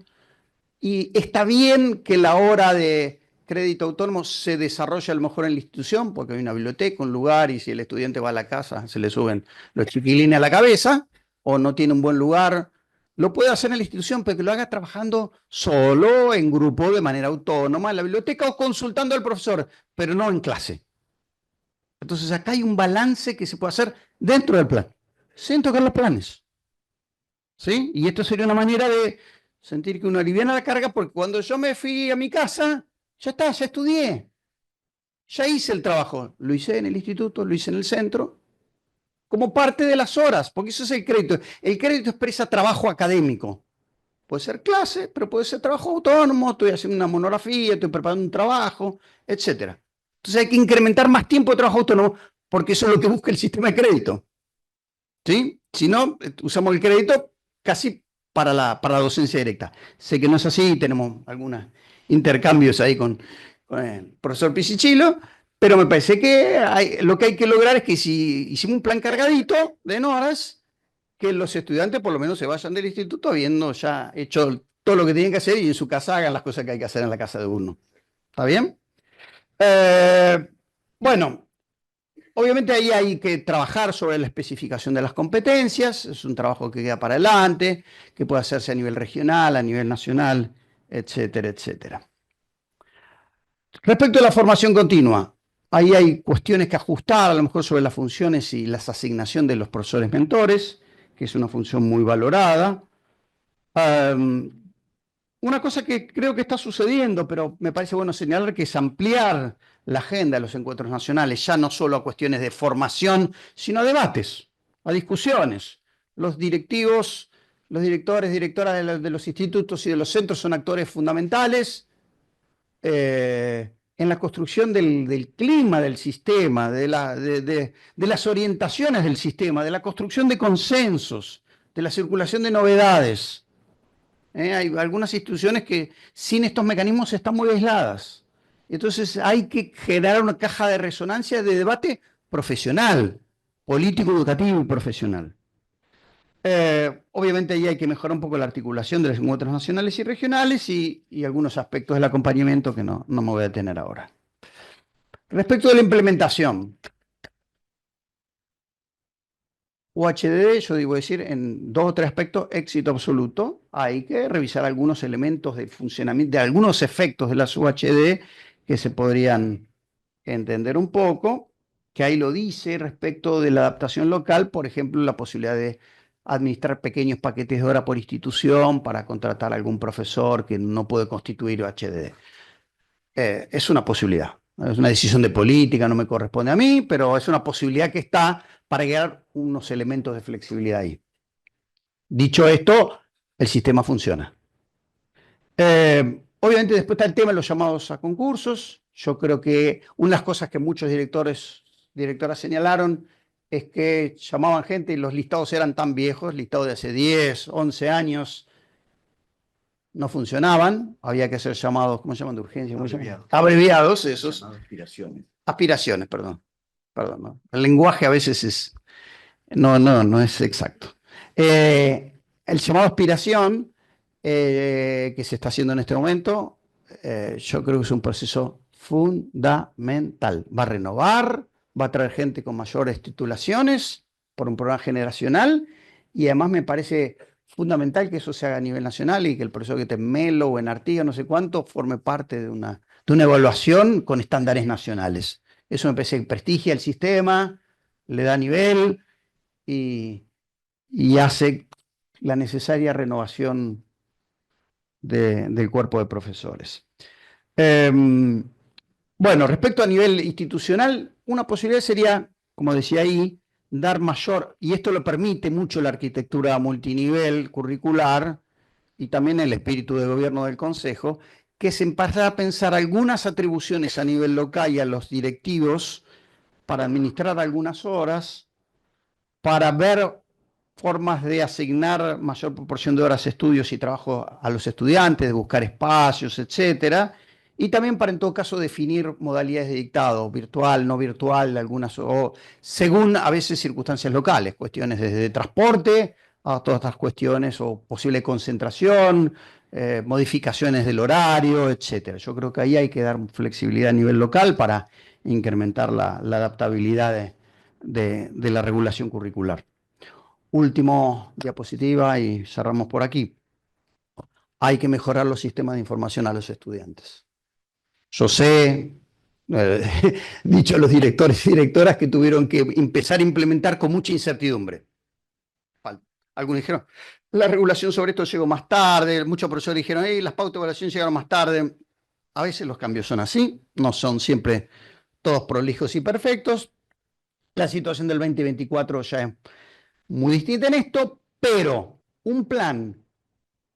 Y está bien que la hora de crédito autónomo se desarrolle a lo mejor en la institución, porque hay una biblioteca, un lugar, y si el estudiante va a la casa, se le suben los chiquilines a la cabeza, o no tiene un buen lugar, lo puede hacer en la institución, pero que lo haga trabajando solo, en grupo, de manera autónoma, en la biblioteca o consultando al profesor, pero no en clase. Entonces acá hay un balance que se puede hacer dentro del plan, sin tocar los planes. ¿Sí? Y esto sería una manera de sentir que uno aliviana la carga, porque cuando yo me fui a mi casa, ya está, ya estudié, ya hice el trabajo, lo hice en el instituto, lo hice en el centro, como parte de las horas, porque eso es el crédito. El crédito expresa trabajo académico. Puede ser clase, pero puede ser trabajo autónomo, estoy haciendo una monografía, estoy preparando un trabajo, etc. Entonces hay que incrementar más tiempo de trabajo autónomo, porque eso es lo que busca el sistema de crédito. ¿Sí? Si no, usamos el crédito casi para la docencia directa. Sé que no es así, tenemos algunos intercambios ahí con el profesor Pisichilo, pero me parece que lo que hay que lograr es que si hicimos un plan cargadito de horas, que los estudiantes por lo menos se vayan del instituto habiendo ya hecho todo lo que tienen que hacer y en su casa hagan las cosas que hay que hacer en la casa de uno. ¿Está bien? Bueno. Obviamente ahí hay que trabajar sobre la especificación de las competencias, es un trabajo que queda para adelante, que puede hacerse a nivel regional, a nivel nacional, etcétera, etcétera. Respecto a la formación continua, ahí hay cuestiones que ajustar, a lo mejor sobre las funciones y las asignación de los profesores mentores, que es una función muy valorada. Una cosa que creo que está sucediendo, pero me parece bueno señalar, que es ampliar la agenda de los encuentros nacionales, ya no solo a cuestiones de formación, sino a debates, a discusiones. Los directivos, los directores, directoras de los institutos y de los centros son actores fundamentales en la construcción del clima del sistema, de las orientaciones del sistema, de la construcción de consensos, de la circulación de novedades. Hay algunas instituciones que sin estos mecanismos están muy aisladas. Entonces hay que generar una caja de resonancia de debate profesional, político, educativo y profesional. Obviamente ahí hay que mejorar un poco la articulación de los encuentros nacionales y regionales y algunos aspectos del acompañamiento que no me voy a detener ahora. Respecto de la implementación, UHD, yo digo decir, en 2 o 3 aspectos, éxito absoluto. Hay que revisar algunos elementos de funcionamiento, de algunos efectos de las UHD que se podrían entender un poco, que ahí lo dice respecto de la adaptación local, por ejemplo, la posibilidad de administrar pequeños paquetes de hora por institución para contratar a algún profesor que no puede constituir UHD. Es una posibilidad. Es una decisión de política, no me corresponde a mí, pero es una posibilidad que está para crear unos elementos de flexibilidad ahí. Dicho esto, el sistema funciona. Obviamente después está el tema de los llamados a concursos. Yo creo que una de las cosas que muchos directoras señalaron es que llamaban gente y los listados eran tan viejos, listados de hace 10, 11 años, no funcionaban, había que hacer llamados, ¿cómo se llaman de urgencia? Abreviados, esos. Aspiraciones. Aspiraciones, perdón. ¿No? El lenguaje a veces no es exacto. El llamado aspiración que se está haciendo en este momento, yo creo que es un proceso fundamental. Va a renovar, va a traer gente con mayores titulaciones por un programa generacional y además me parece fundamental que eso se haga a nivel nacional y que el profesor que esté en Melo o en Artigas, no sé cuánto, forme parte de una evaluación con estándares nacionales. Eso me parece que prestigia el sistema, le da nivel y hace la necesaria renovación del cuerpo de profesores. Bueno, respecto a nivel institucional, una posibilidad sería, como decía ahí, dar mayor, y esto lo permite mucho la arquitectura multinivel curricular y también el espíritu de gobierno del Consejo, que se empezara a pensar algunas atribuciones a nivel local y a los directivos para administrar algunas horas, para ver formas de asignar mayor proporción de horas de estudios y trabajo a los estudiantes, de buscar espacios, etcétera, y también para en todo caso definir modalidades de dictado, virtual, no virtual, algunas, o según a veces circunstancias locales, cuestiones desde transporte a todas estas cuestiones, o posible concentración, modificaciones del horario, etcétera. Yo creo que ahí hay que dar flexibilidad a nivel local para incrementar la adaptabilidad de la regulación curricular. Último diapositiva y cerramos por aquí. Hay que mejorar los sistemas de información a los estudiantes. Yo sé, dicho a los directores y directoras, que tuvieron que empezar a implementar con mucha incertidumbre. Algunos dijeron, la regulación sobre esto llegó más tarde, muchos profesores dijeron, las pautas de evaluación llegaron más tarde. A veces los cambios son así, no son siempre todos prolijos y perfectos. La situación del 2024 ya es muy distinta en esto, pero un plan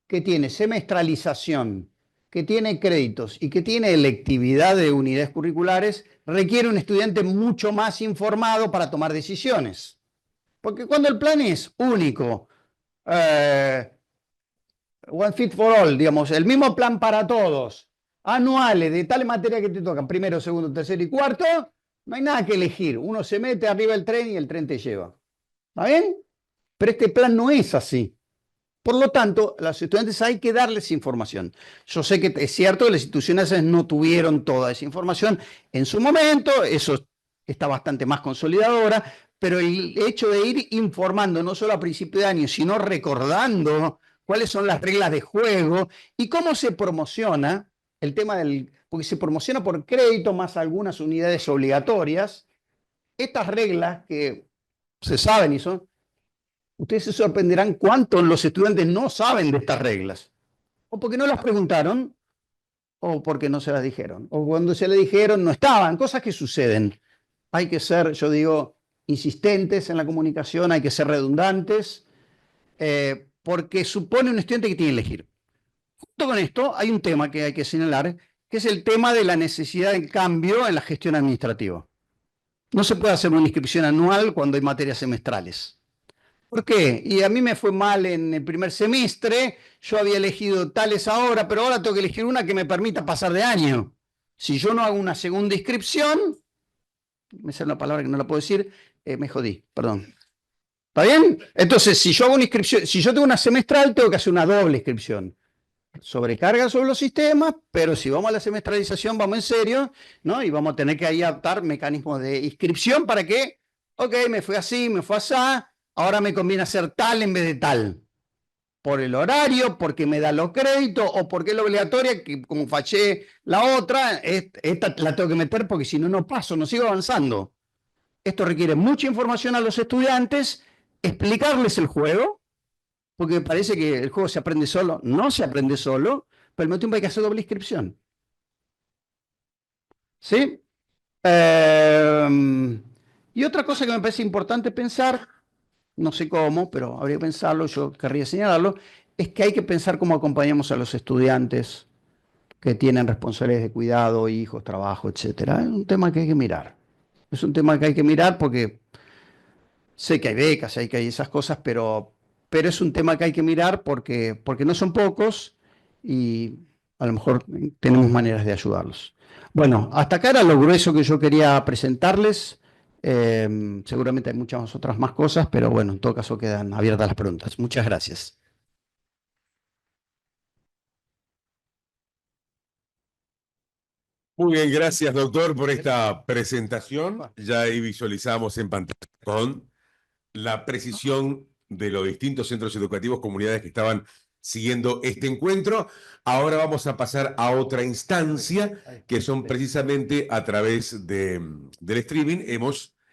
que tiene semestralización, que tiene créditos y que tiene electividad de unidades curriculares, requiere un estudiante mucho más informado para tomar decisiones. Porque cuando el plan es único, one fit for all, digamos, el mismo plan para todos, anuales de tal materia que te tocan, primero, segundo, tercero y cuarto, no hay nada que elegir. Uno se mete arriba del tren y el tren te lleva. ¿Está bien? Pero este plan no es así. Por lo tanto, a los estudiantes hay que darles información. Yo sé que es cierto que las instituciones no tuvieron toda esa información en su momento, eso está bastante más consolidado ahora, pero el hecho de ir informando no solo a principio de año, sino recordando cuáles son las reglas de juego y cómo se promociona el tema porque se promociona por crédito más algunas unidades obligatorias, estas reglas que se saben y son... Ustedes se sorprenderán cuánto los estudiantes no saben de estas reglas. O porque no las preguntaron, o porque no se las dijeron. O cuando se le dijeron no estaban, cosas que suceden. Hay que ser, yo digo, insistentes en la comunicación, hay que ser redundantes, porque supone un estudiante que tiene que elegir. Junto con esto hay un tema que hay que señalar, que es el tema de la necesidad de cambio en la gestión administrativa. No se puede hacer una inscripción anual cuando hay materias semestrales. ¿Por qué? Y a mí me fue mal en el primer semestre, yo había elegido tales ahora, pero ahora tengo que elegir una que me permita pasar de año. Si yo no hago una segunda inscripción, me sale una palabra que no la puedo decir, me jodí, perdón. ¿Está bien? Entonces, si yo hago una inscripción, si yo tengo una semestral, tengo que hacer una doble inscripción. Sobrecarga sobre los sistemas, pero si vamos a la semestralización, vamos en serio, ¿no? Y vamos a tener que ahí adaptar mecanismos de inscripción para que, ok, me fue así, me fue así, ahora me conviene hacer tal en vez de tal. Por el horario, porque me da los créditos, o porque es la obligatoria, que como fallé la otra, esta la tengo que meter porque si no, no paso, no sigo avanzando. Esto requiere mucha información a los estudiantes, explicarles el juego, porque parece que el juego se aprende solo. No se aprende solo, pero al mismo tiempo hay que hacer doble inscripción. ¿Sí? Y otra cosa que me parece importante pensar, no sé cómo, pero habría que pensarlo, yo querría señalarlo, es que hay que pensar cómo acompañamos a los estudiantes que tienen responsabilidades de cuidado, hijos, trabajo, etcétera. Es un tema que hay que mirar. Es un tema que hay que mirar porque sé que hay becas, sé que hay esas cosas, pero es un tema que hay que mirar porque no son pocos y a lo mejor tenemos maneras de ayudarlos. Bueno, hasta acá era lo grueso que yo quería presentarles. Seguramente hay muchas otras más cosas, pero bueno, en todo caso quedan abiertas las preguntas. Muchas gracias. Muy bien, gracias, doctor, por esta presentación. Ya ahí visualizamos en pantalla con la precisión de los distintos centros educativos, comunidades que estaban siguiendo este encuentro. Ahora vamos a pasar a otra instancia, que son precisamente a través del streaming.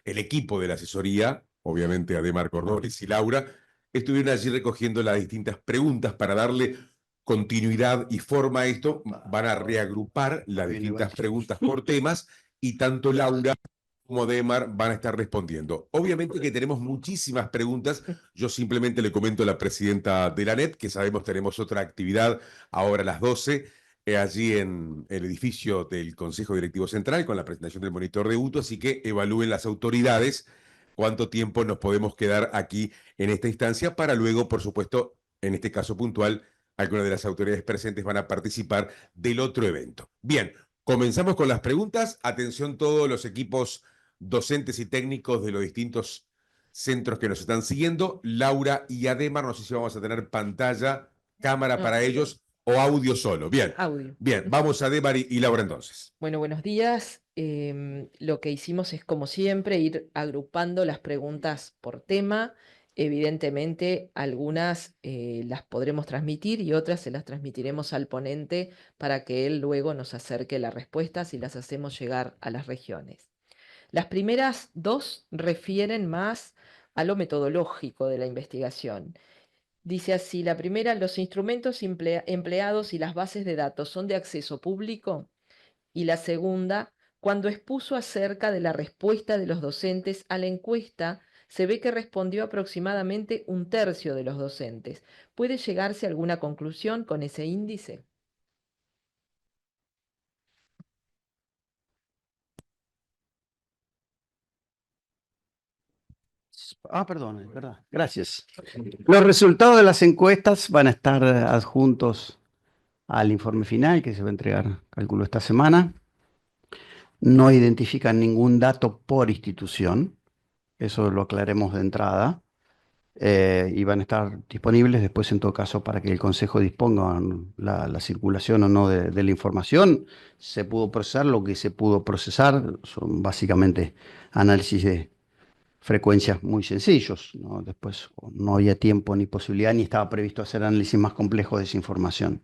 El equipo de la asesoría, obviamente Ademar Cordobés y Laura, estuvieron allí recogiendo las distintas preguntas para darle continuidad y forma a esto. Van a reagrupar las distintas preguntas por temas y tanto Laura como Ademar van a estar respondiendo. Obviamente que tenemos muchísimas preguntas. Yo simplemente le comento a la presidenta de la ANEP que sabemos tenemos otra actividad ahora a las 12, allí en el edificio del Consejo Directivo Central con la presentación del monitor de UTO, así que evalúen las autoridades cuánto tiempo nos podemos quedar aquí en esta instancia para luego, por supuesto, en este caso puntual, algunas de las autoridades presentes van a participar del otro evento. Bien, comenzamos con las preguntas. Atención todos los equipos docentes y técnicos de los distintos centros que nos están siguiendo. Laura y Ademar, no sé si vamos a tener pantalla, cámara para ellos o audio solo. Bien, Audio. bien, vamos a Ademar y Laura entonces. Bueno, buenos días. Lo que hicimos es, como siempre, ir agrupando las preguntas por tema. Evidentemente, algunas las podremos transmitir y otras se las transmitiremos al ponente para que él luego nos acerque las respuestas y las hacemos llegar a las regiones. Las primeras dos refieren más a lo metodológico de la investigación. Dice así, la primera: ¿los instrumentos empleados y las bases de datos son de acceso público? Y la segunda: cuando expuso acerca de la respuesta de los docentes a la encuesta, se ve que respondió aproximadamente un tercio de los docentes. ¿Puede llegarse a alguna conclusión con ese índice? Perdón, es verdad. Gracias. Los resultados de las encuestas van a estar adjuntos al informe final que se va a entregar, calculo, esta semana. No identifican ningún dato por institución, eso lo aclaremos de entrada, y van a estar disponibles después en todo caso para que el Consejo disponga la circulación o no de la información. Se pudo procesar lo que se pudo procesar, son básicamente análisis de frecuencias muy sencillos, ¿no? Después no había tiempo ni posibilidad ni estaba previsto hacer análisis más complejos de esa información.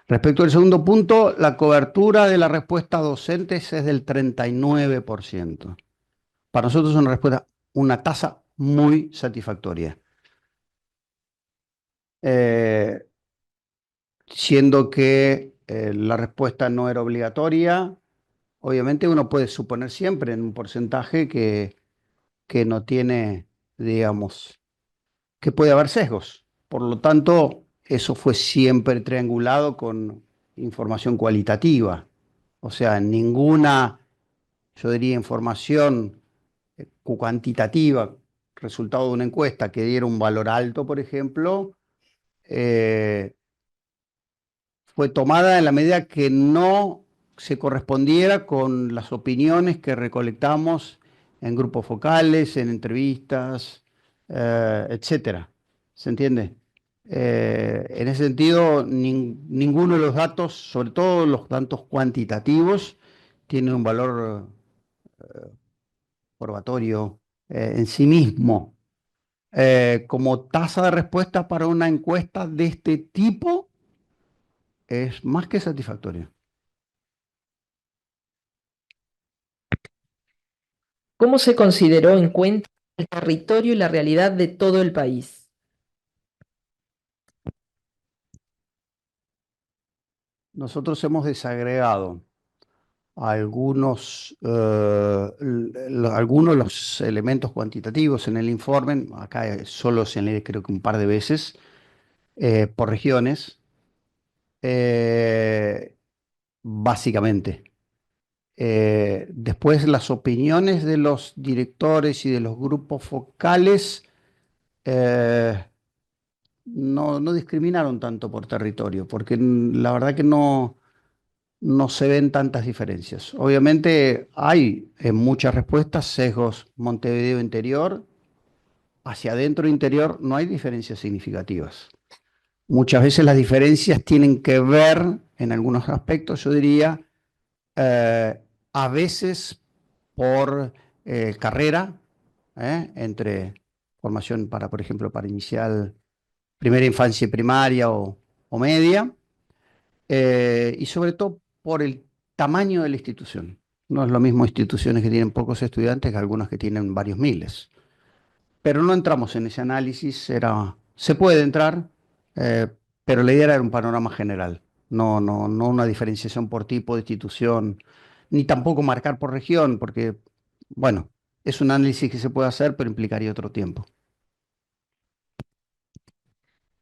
Respecto al segundo punto, la cobertura de la respuesta a docentes es del 39%. Para nosotros es una respuesta, una tasa muy satisfactoria. Siendo que la respuesta no era obligatoria, obviamente uno puede suponer siempre en un porcentaje que no tiene, digamos, que puede haber sesgos. Por lo tanto, eso fue siempre triangulado con información cualitativa. O sea, ninguna, yo diría, información cuantitativa, resultado de una encuesta que diera un valor alto, por ejemplo, fue tomada en la medida que no se correspondiera con las opiniones que recolectamos en grupos focales, en entrevistas, etcétera. ¿Se entiende? En ese sentido, ninguno de los datos, sobre todo los datos cuantitativos, tiene un valor probatorio en sí mismo. Como tasa de respuesta para una encuesta de este tipo, es más que satisfactorio. ¿Cómo se consideró en cuenta el territorio y la realidad de todo el país? Nosotros hemos desagregado algunos de los elementos cuantitativos en el informe, acá solo se lee creo que un par de veces, por regiones, básicamente. Después las opiniones de los directores y de los grupos focales no discriminaron tanto por territorio, porque la verdad que no se ven tantas diferencias. Obviamente hay en muchas respuestas sesgos Montevideo interior, hacia adentro interior no hay diferencias significativas. Muchas veces las diferencias tienen que ver, en algunos aspectos yo diría, a veces por carrera, entre formación para, por ejemplo, para inicial primera infancia y primaria o media, y sobre todo por el tamaño de la institución. No es lo mismo instituciones que tienen pocos estudiantes que algunas que tienen varios miles. Pero no entramos en ese análisis, se puede entrar, eh, pero la idea era un panorama general, no una diferenciación por tipo de institución, ni tampoco marcar por región, porque, bueno, es un análisis que se puede hacer, pero implicaría otro tiempo.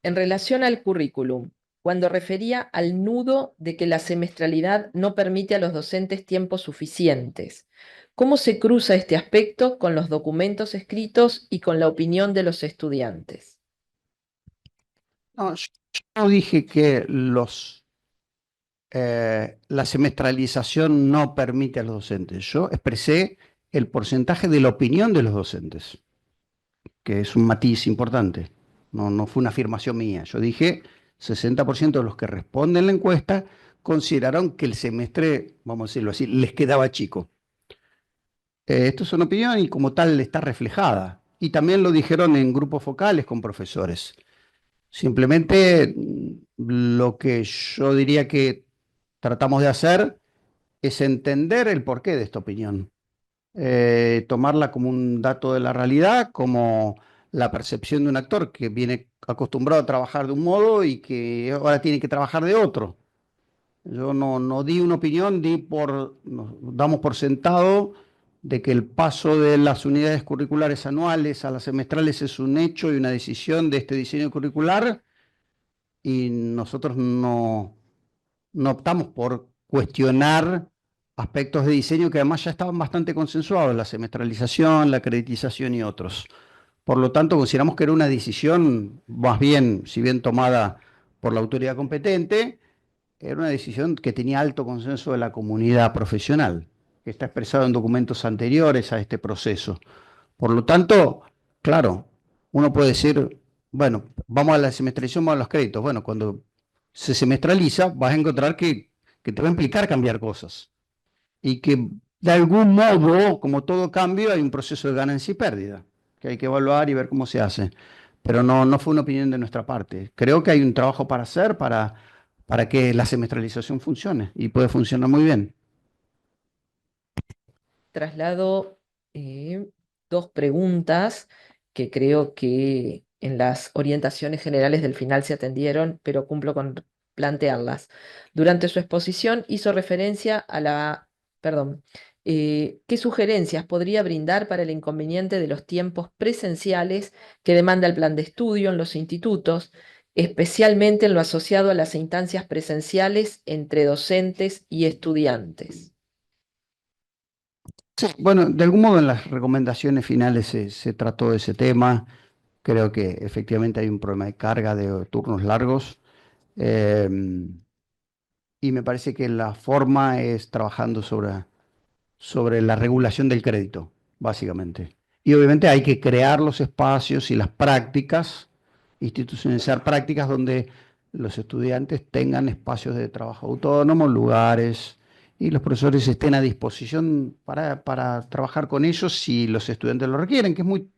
En relación al currículum, cuando refería al nudo de que la semestralidad no permite a los docentes tiempos suficientes, ¿cómo se cruza este aspecto con los documentos escritos y con la opinión de los estudiantes? No, yo no dije que la semestralización no permite a los docentes. Yo expresé el porcentaje de la opinión de los docentes, que es un matiz importante. No fue una afirmación mía. Yo dije 60% de los que responden la encuesta consideraron que el semestre, vamos a decirlo así, les quedaba chico. Esto es una opinión y como tal está reflejada. Y también lo dijeron en grupos focales con profesores. Simplemente lo que yo diría que tratamos de hacer es entender el porqué de esta opinión. Tomarla como un dato de la realidad, como la percepción de un actor que viene acostumbrado a trabajar de un modo y que ahora tiene que trabajar de otro. Yo no di una opinión, damos por sentado de que el paso de las unidades curriculares anuales a las semestrales es un hecho y una decisión de este diseño curricular y nosotros no optamos por cuestionar aspectos de diseño que además ya estaban bastante consensuados, la semestralización, la acreditización y otros. Por lo tanto, consideramos que era una decisión, más bien, si bien tomada por la autoridad competente, era una decisión que tenía alto consenso de la comunidad profesional, que está expresado en documentos anteriores a este proceso. Por lo tanto, claro, uno puede decir, bueno, vamos a la semestralización, vamos a los créditos. Bueno, cuando se semestraliza, vas a encontrar que te va a implicar cambiar cosas y que de algún modo, como todo cambio, hay un proceso de ganancia y pérdida que hay que evaluar y ver cómo se hace. Pero no fue una opinión de nuestra parte. Creo que hay un trabajo para hacer para que la semestralización funcione y puede funcionar muy bien. Traslado dos preguntas que creo que en las orientaciones generales del final se atendieron, pero cumplo con plantearlas. Durante su exposición hizo referencia a ¿qué sugerencias podría brindar para el inconveniente de los tiempos presenciales que demanda el plan de estudio en los institutos, especialmente en lo asociado a las instancias presenciales entre docentes y estudiantes? Sí, bueno, de algún modo en las recomendaciones finales se trató ese tema. Creo que efectivamente hay un problema de carga de turnos largos. eh, y me parece que la forma es trabajando sobre la regulación del crédito, básicamente. Y obviamente hay que crear los espacios y las prácticas, institucionalizar prácticas donde los estudiantes tengan espacios de trabajo autónomos, lugares, y los profesores estén a disposición para trabajar con ellos si los estudiantes lo requieren, que es muy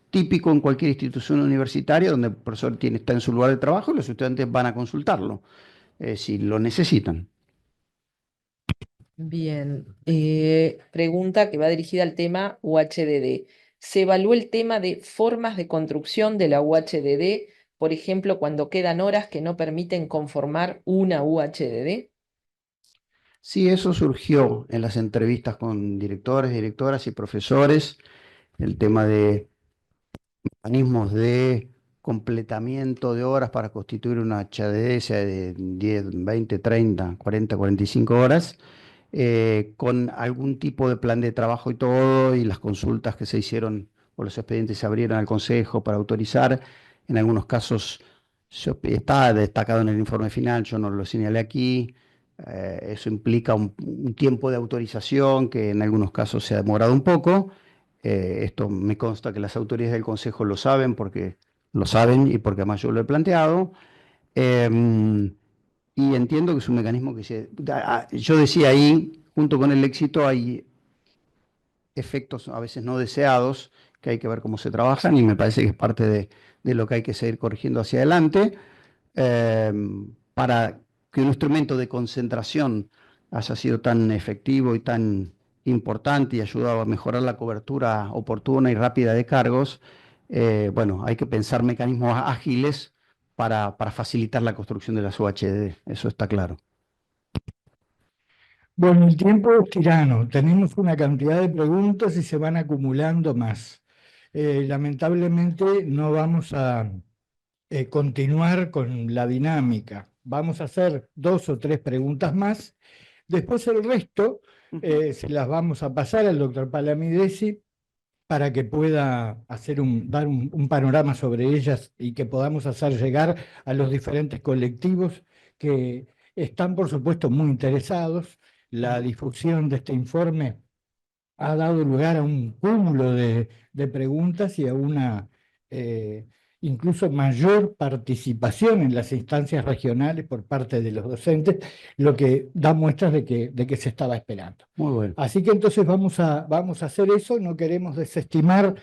típico en cualquier institución universitaria donde el profesor está en su lugar de trabajo y los estudiantes van a consultarlo si lo necesitan. Bien, pregunta que va dirigida al tema UHDD. ¿Se evaluó el tema de formas de construcción de la UHDD, por ejemplo, cuando quedan horas que no permiten conformar una UHDD? Sí, eso surgió en las entrevistas con directores, directoras y profesores, el tema de mecanismos de completamiento de horas para constituir una HDD, sea de 10, 20, 30, 40, 45 horas, con algún tipo de plan de trabajo y todo, y las consultas que se hicieron o los expedientes se abrieron al Consejo para autorizar. En algunos casos está destacado en el informe final, yo no lo señalé aquí. Eso implica un tiempo de autorización que en algunos casos se ha demorado un poco. Esto me consta que las autoridades del Consejo lo saben porque lo saben y porque además yo lo he planteado. Y entiendo que es un mecanismo yo decía ahí, junto con el éxito hay efectos a veces no deseados que hay que ver cómo se trabajan y me parece que es parte de lo que hay que seguir corrigiendo hacia adelante. Para que un instrumento de concentración haya sido tan efectivo y tan importante y ayudado a mejorar la cobertura oportuna y rápida de cargos, bueno, hay que pensar mecanismos ágiles para facilitar la construcción de las UHD, eso está claro. Bueno, el tiempo es tirano. Tenemos una cantidad de preguntas y se van acumulando más. Lamentablemente no vamos a continuar con la dinámica. Vamos a hacer 2 o 3 preguntas más. Después el resto se las vamos a pasar al doctor Palamidesi para que pueda dar un panorama sobre ellas y que podamos hacer llegar a los diferentes colectivos que están, por supuesto, muy interesados. La difusión de este informe ha dado lugar a un cúmulo de preguntas y a una incluso mayor participación en las instancias regionales por parte de los docentes, lo que da muestras de que se estaba esperando. Muy bueno. Así que entonces vamos a hacer eso, no queremos desestimar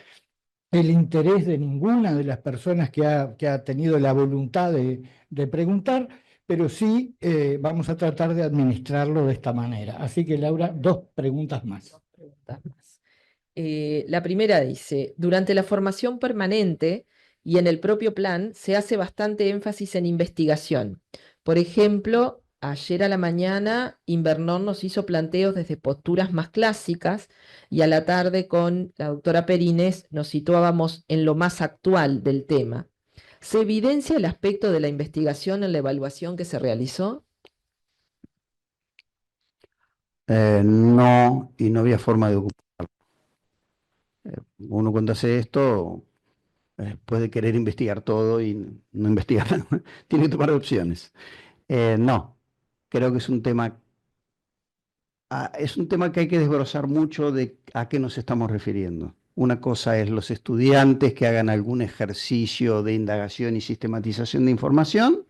el interés de ninguna de las personas que ha tenido la voluntad de preguntar, pero sí vamos a tratar de administrarlo de esta manera. Así que, Laura, 2 preguntas más. Preguntas más. La primera dice, durante la formación permanente y en el propio plan se hace bastante énfasis en investigación. Por ejemplo, ayer a la mañana Invernor nos hizo planteos desde posturas más clásicas y a la tarde con la doctora Perines nos situábamos en lo más actual del tema. ¿Se evidencia el aspecto de la investigación en la evaluación que se realizó? No, y no había forma de ocuparlo. Uno cuando hace esto puede querer investigar todo y no investigar, tiene que tomar opciones. No, creo que es un tema que hay que desbrozar mucho de a qué nos estamos refiriendo. Una cosa es los estudiantes que hagan algún ejercicio de indagación y sistematización de información,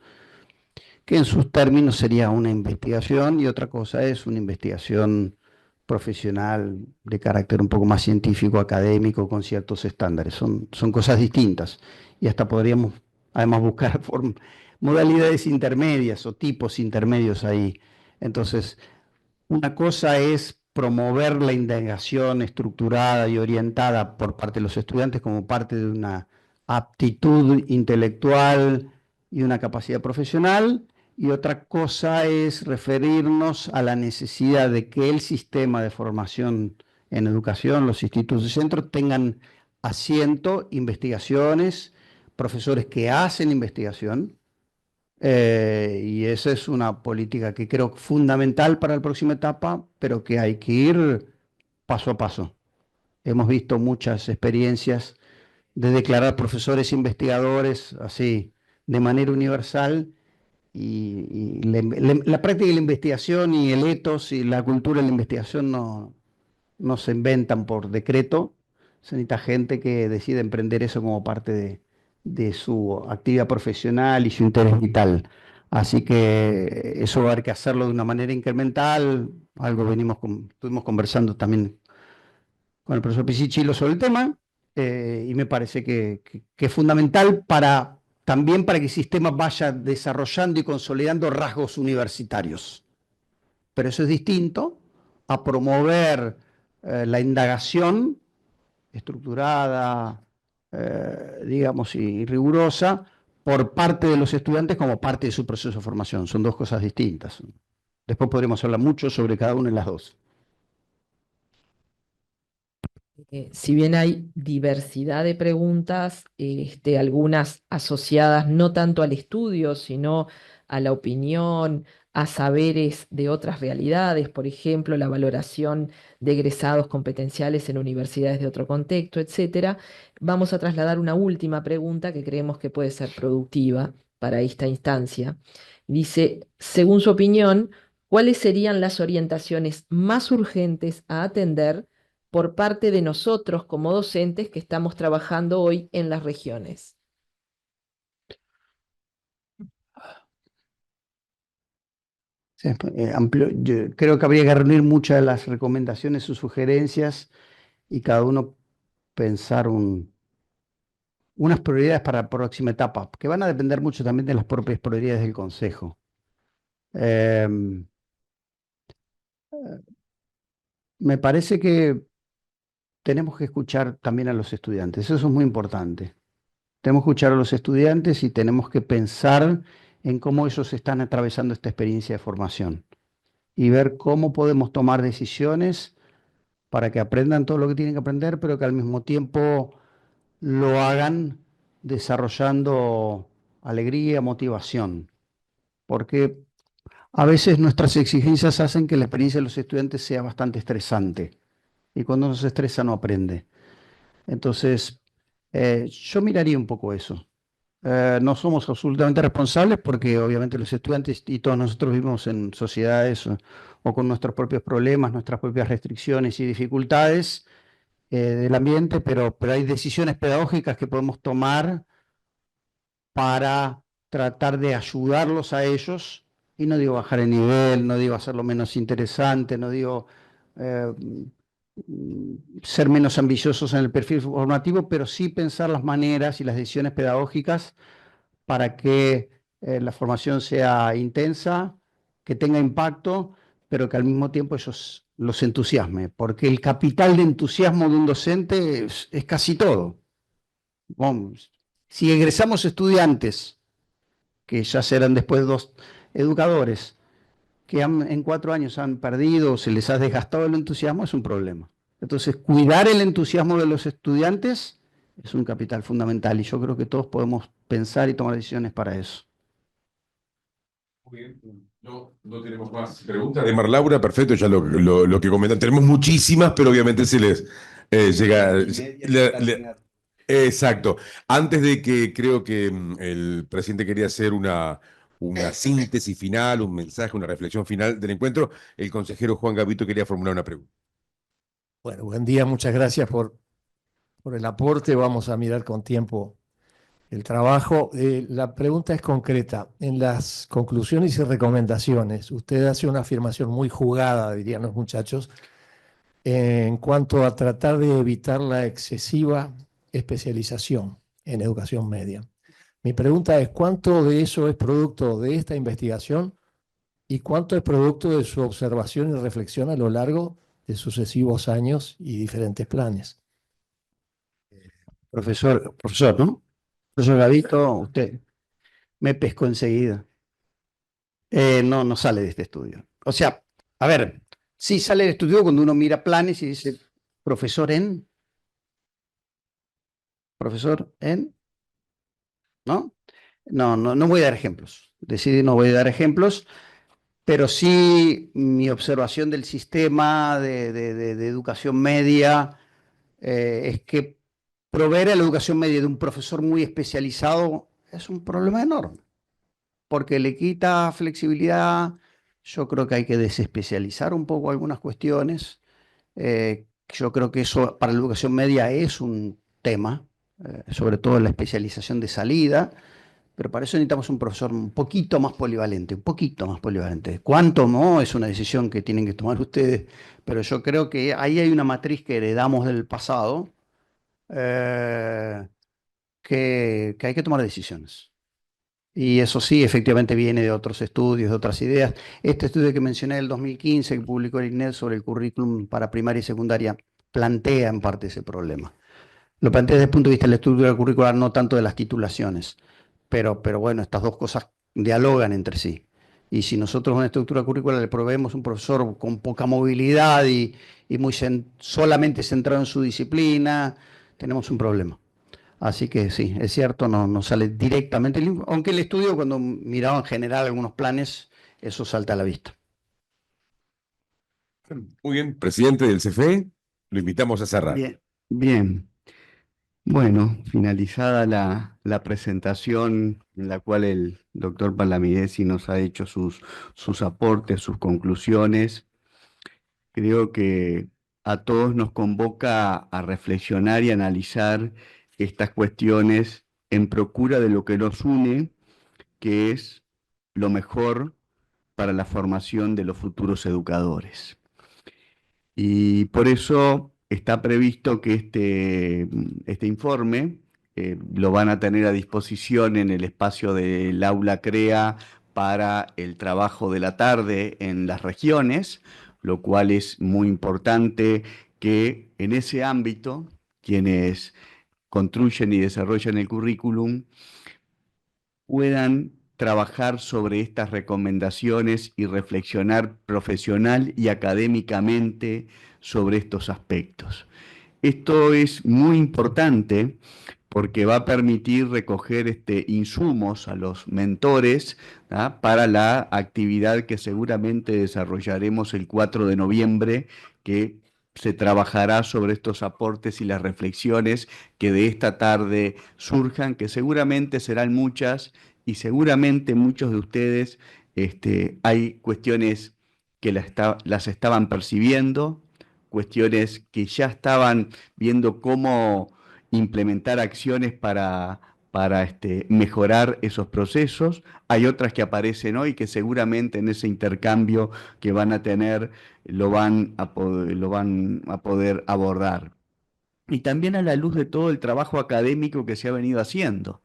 que en sus términos sería una investigación, y otra cosa es una investigación profesional de carácter un poco más científico, académico, con ciertos estándares. Son cosas distintas y hasta podríamos además buscar modalidades intermedias o tipos intermedios ahí. Entonces, una cosa es promover la indagación estructurada y orientada por parte de los estudiantes como parte de una aptitud intelectual y una capacidad profesional, y otra cosa es referirnos a la necesidad de que el sistema de formación en educación, los institutos de centro, tengan asiento, investigaciones, profesores que hacen investigación. Y esa es una política que creo fundamental para la próxima etapa, pero que hay que ir paso a paso. Hemos visto muchas experiencias de declarar profesores investigadores así de manera universal, y la práctica de la investigación y el ethos y la cultura de la investigación no se inventan por decreto. Se necesita gente que decide emprender eso como parte de su actividad profesional y su interés vital. Así que eso va a haber que hacerlo de una manera incremental. Algo estuvimos conversando también con el profesor Pisichillo sobre el tema, y me parece que es fundamental también para que el sistema vaya desarrollando y consolidando rasgos universitarios. Pero eso es distinto a promover la indagación estructurada, digamos, y rigurosa por parte de los estudiantes como parte de su proceso de formación. Son 2 cosas distintas. Después podremos hablar mucho sobre cada una de las 2. Si bien hay diversidad de preguntas, algunas asociadas no tanto al estudio, sino a la opinión, a saberes de otras realidades, por ejemplo, la valoración de egresados competenciales en universidades de otro contexto, etcétera, vamos a trasladar una última pregunta que creemos que puede ser productiva para esta instancia. Dice, según su opinión, ¿cuáles serían las orientaciones más urgentes a atender por parte de nosotros como docentes que estamos trabajando hoy en las regiones? Sí, yo creo que habría que reunir muchas de las recomendaciones o sugerencias y cada uno pensar unas prioridades para la próxima etapa, que van a depender mucho también de las propias prioridades del Consejo. Me parece que tenemos que escuchar también a los estudiantes, eso es muy importante. Tenemos que escuchar a los estudiantes y tenemos que pensar en cómo ellos están atravesando esta experiencia de formación y ver cómo podemos tomar decisiones para que aprendan todo lo que tienen que aprender, pero que al mismo tiempo lo hagan desarrollando alegría, motivación, porque a veces nuestras exigencias hacen que la experiencia de los estudiantes sea bastante estresante y cuando uno se estresa no aprende. Entonces, yo miraría un poco eso. No somos absolutamente responsables porque obviamente los estudiantes y todos nosotros vivimos en sociedades o con nuestros propios problemas, nuestras propias restricciones y dificultades del ambiente, pero hay decisiones pedagógicas que podemos tomar para tratar de ayudarlos a ellos, y no digo bajar el nivel, no digo hacerlo menos interesante, no digo eh, ser menos ambiciosos en el perfil formativo, pero sí pensar las maneras y las decisiones pedagógicas para que la formación sea intensa, que tenga impacto, pero que al mismo tiempo ellos los entusiasme, porque el capital de entusiasmo de un docente es casi todo. Vamos, si egresamos estudiantes, que ya serán después dos educadores, que en 4 años han perdido o se les ha desgastado el entusiasmo, es un problema. Entonces, cuidar el entusiasmo de los estudiantes es un capital fundamental y yo creo que todos podemos pensar y tomar decisiones para eso. Muy bien. No tenemos más preguntas. De Mar Laura, perfecto, ya lo que comentan. Tenemos muchísimas, pero obviamente se les llega. Exacto. Antes de que creo que el presidente quería hacer una síntesis final, un mensaje, una reflexión final del encuentro, el consejero Juan Gavito quería formular una pregunta. Bueno, buen día, muchas gracias por el aporte. Vamos a mirar con tiempo el trabajo. La pregunta es concreta. En las conclusiones y recomendaciones, usted hace una afirmación muy jugada, dirían los muchachos, en cuanto a tratar de evitar la excesiva especialización en educación media. Mi pregunta es, ¿cuánto de eso es producto de esta investigación y cuánto es producto de su observación y reflexión a lo largo de sucesivos años y diferentes planes? Profesor, ¿no? Profesor Gavito, usted me pescó enseguida. No sale de este estudio. O sea, a ver, sí sale del estudio cuando uno mira planes y dice, profesor en, ¿no? No voy a dar ejemplos. Decidí no voy a dar ejemplos, pero sí mi observación del sistema de educación media es que proveer a la educación media de un profesor muy especializado es un problema enorme, porque le quita flexibilidad. Yo creo que hay que desespecializar un poco algunas cuestiones. Yo creo que eso para la educación media es un tema, sobre todo la especialización de salida, pero para eso necesitamos un profesor un poquito más polivalente, un poquito más polivalente. ¿Cuánto no? Es una decisión que tienen que tomar ustedes, pero yo creo que ahí hay una matriz que heredamos del pasado, que hay que tomar decisiones. Y eso sí, efectivamente viene de otros estudios, de otras ideas. Este estudio que mencioné del 2015, que publicó el INED sobre el currículum para primaria y secundaria, plantea en parte ese problema. Lo plantea desde el punto de vista de la estructura curricular, no tanto de las titulaciones. Pero bueno, estas dos cosas dialogan entre sí. Y si nosotros en una estructura curricular le proveemos un profesor con poca movilidad y solamente centrado en su disciplina, tenemos un problema. Así que sí, es cierto, no sale directamente, aunque el estudio cuando miraba en general algunos planes, eso salta a la vista. Muy bien, presidente del CFE, lo invitamos a cerrar. Bien, bien. Bueno, finalizada la presentación en la cual el doctor Palamidesi nos ha hecho sus aportes, sus conclusiones, creo que a todos nos convoca a reflexionar y analizar estas cuestiones en procura de lo que nos une, que es lo mejor para la formación de los futuros educadores. Y por eso está previsto que este informe lo van a tener a disposición en el espacio del aula CREA para el trabajo de la tarde en las regiones, lo cual es muy importante que en ese ámbito quienes construyen y desarrollan el currículum puedan trabajar sobre estas recomendaciones y reflexionar profesional y académicamente sobre estos aspectos. Esto es muy importante porque va a permitir recoger insumos a los mentores, ¿tá?, para la actividad que seguramente desarrollaremos el 4 de noviembre, que se trabajará sobre estos aportes y las reflexiones que de esta tarde surjan, que seguramente serán muchas y seguramente muchos de ustedes hay cuestiones que las estaban percibiendo, cuestiones que ya estaban viendo cómo implementar acciones para mejorar esos procesos. Hay otras que aparecen hoy que seguramente en ese intercambio que van a tener lo van a poder abordar. Y también a la luz de todo el trabajo académico que se ha venido haciendo,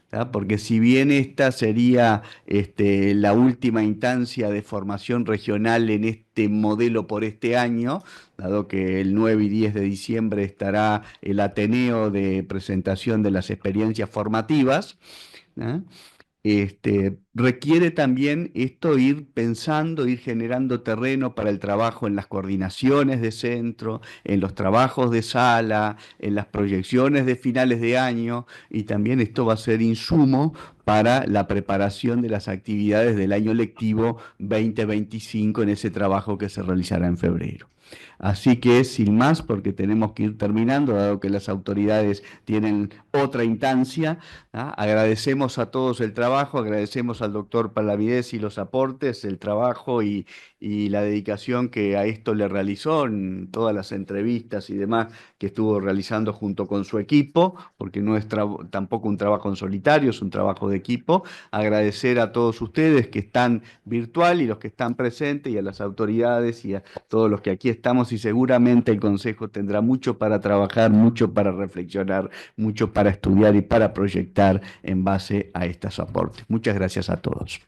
¿tá? Porque si bien esta sería la última instancia de formación regional en este modelo por este año, dado que el 9 y 10 de diciembre estará el Ateneo de presentación de las experiencias formativas, ¿tá?, requiere también esto ir pensando, ir generando terreno para el trabajo en las coordinaciones de centro, en los trabajos de sala, en las proyecciones de finales de año, y también esto va a ser insumo para la preparación de las actividades del año lectivo 2025 en ese trabajo que se realizará en febrero. Así que sin más, porque tenemos que ir terminando, dado que las autoridades tienen otra instancia, ¿tá?, agradecemos a todos el trabajo, agradecemos al doctor Pallavides y los aportes, el trabajo y la dedicación que a esto le realizó en todas las entrevistas y demás que estuvo realizando junto con su equipo, porque no es tampoco un trabajo en solitario, es un trabajo de equipo. Agradecer a todos ustedes que están virtual y los que están presentes, y a las autoridades y a todos los que aquí estamos, y seguramente el Consejo tendrá mucho para trabajar, mucho para reflexionar, mucho para estudiar y para proyectar en base a estos aportes. Muchas gracias a todos.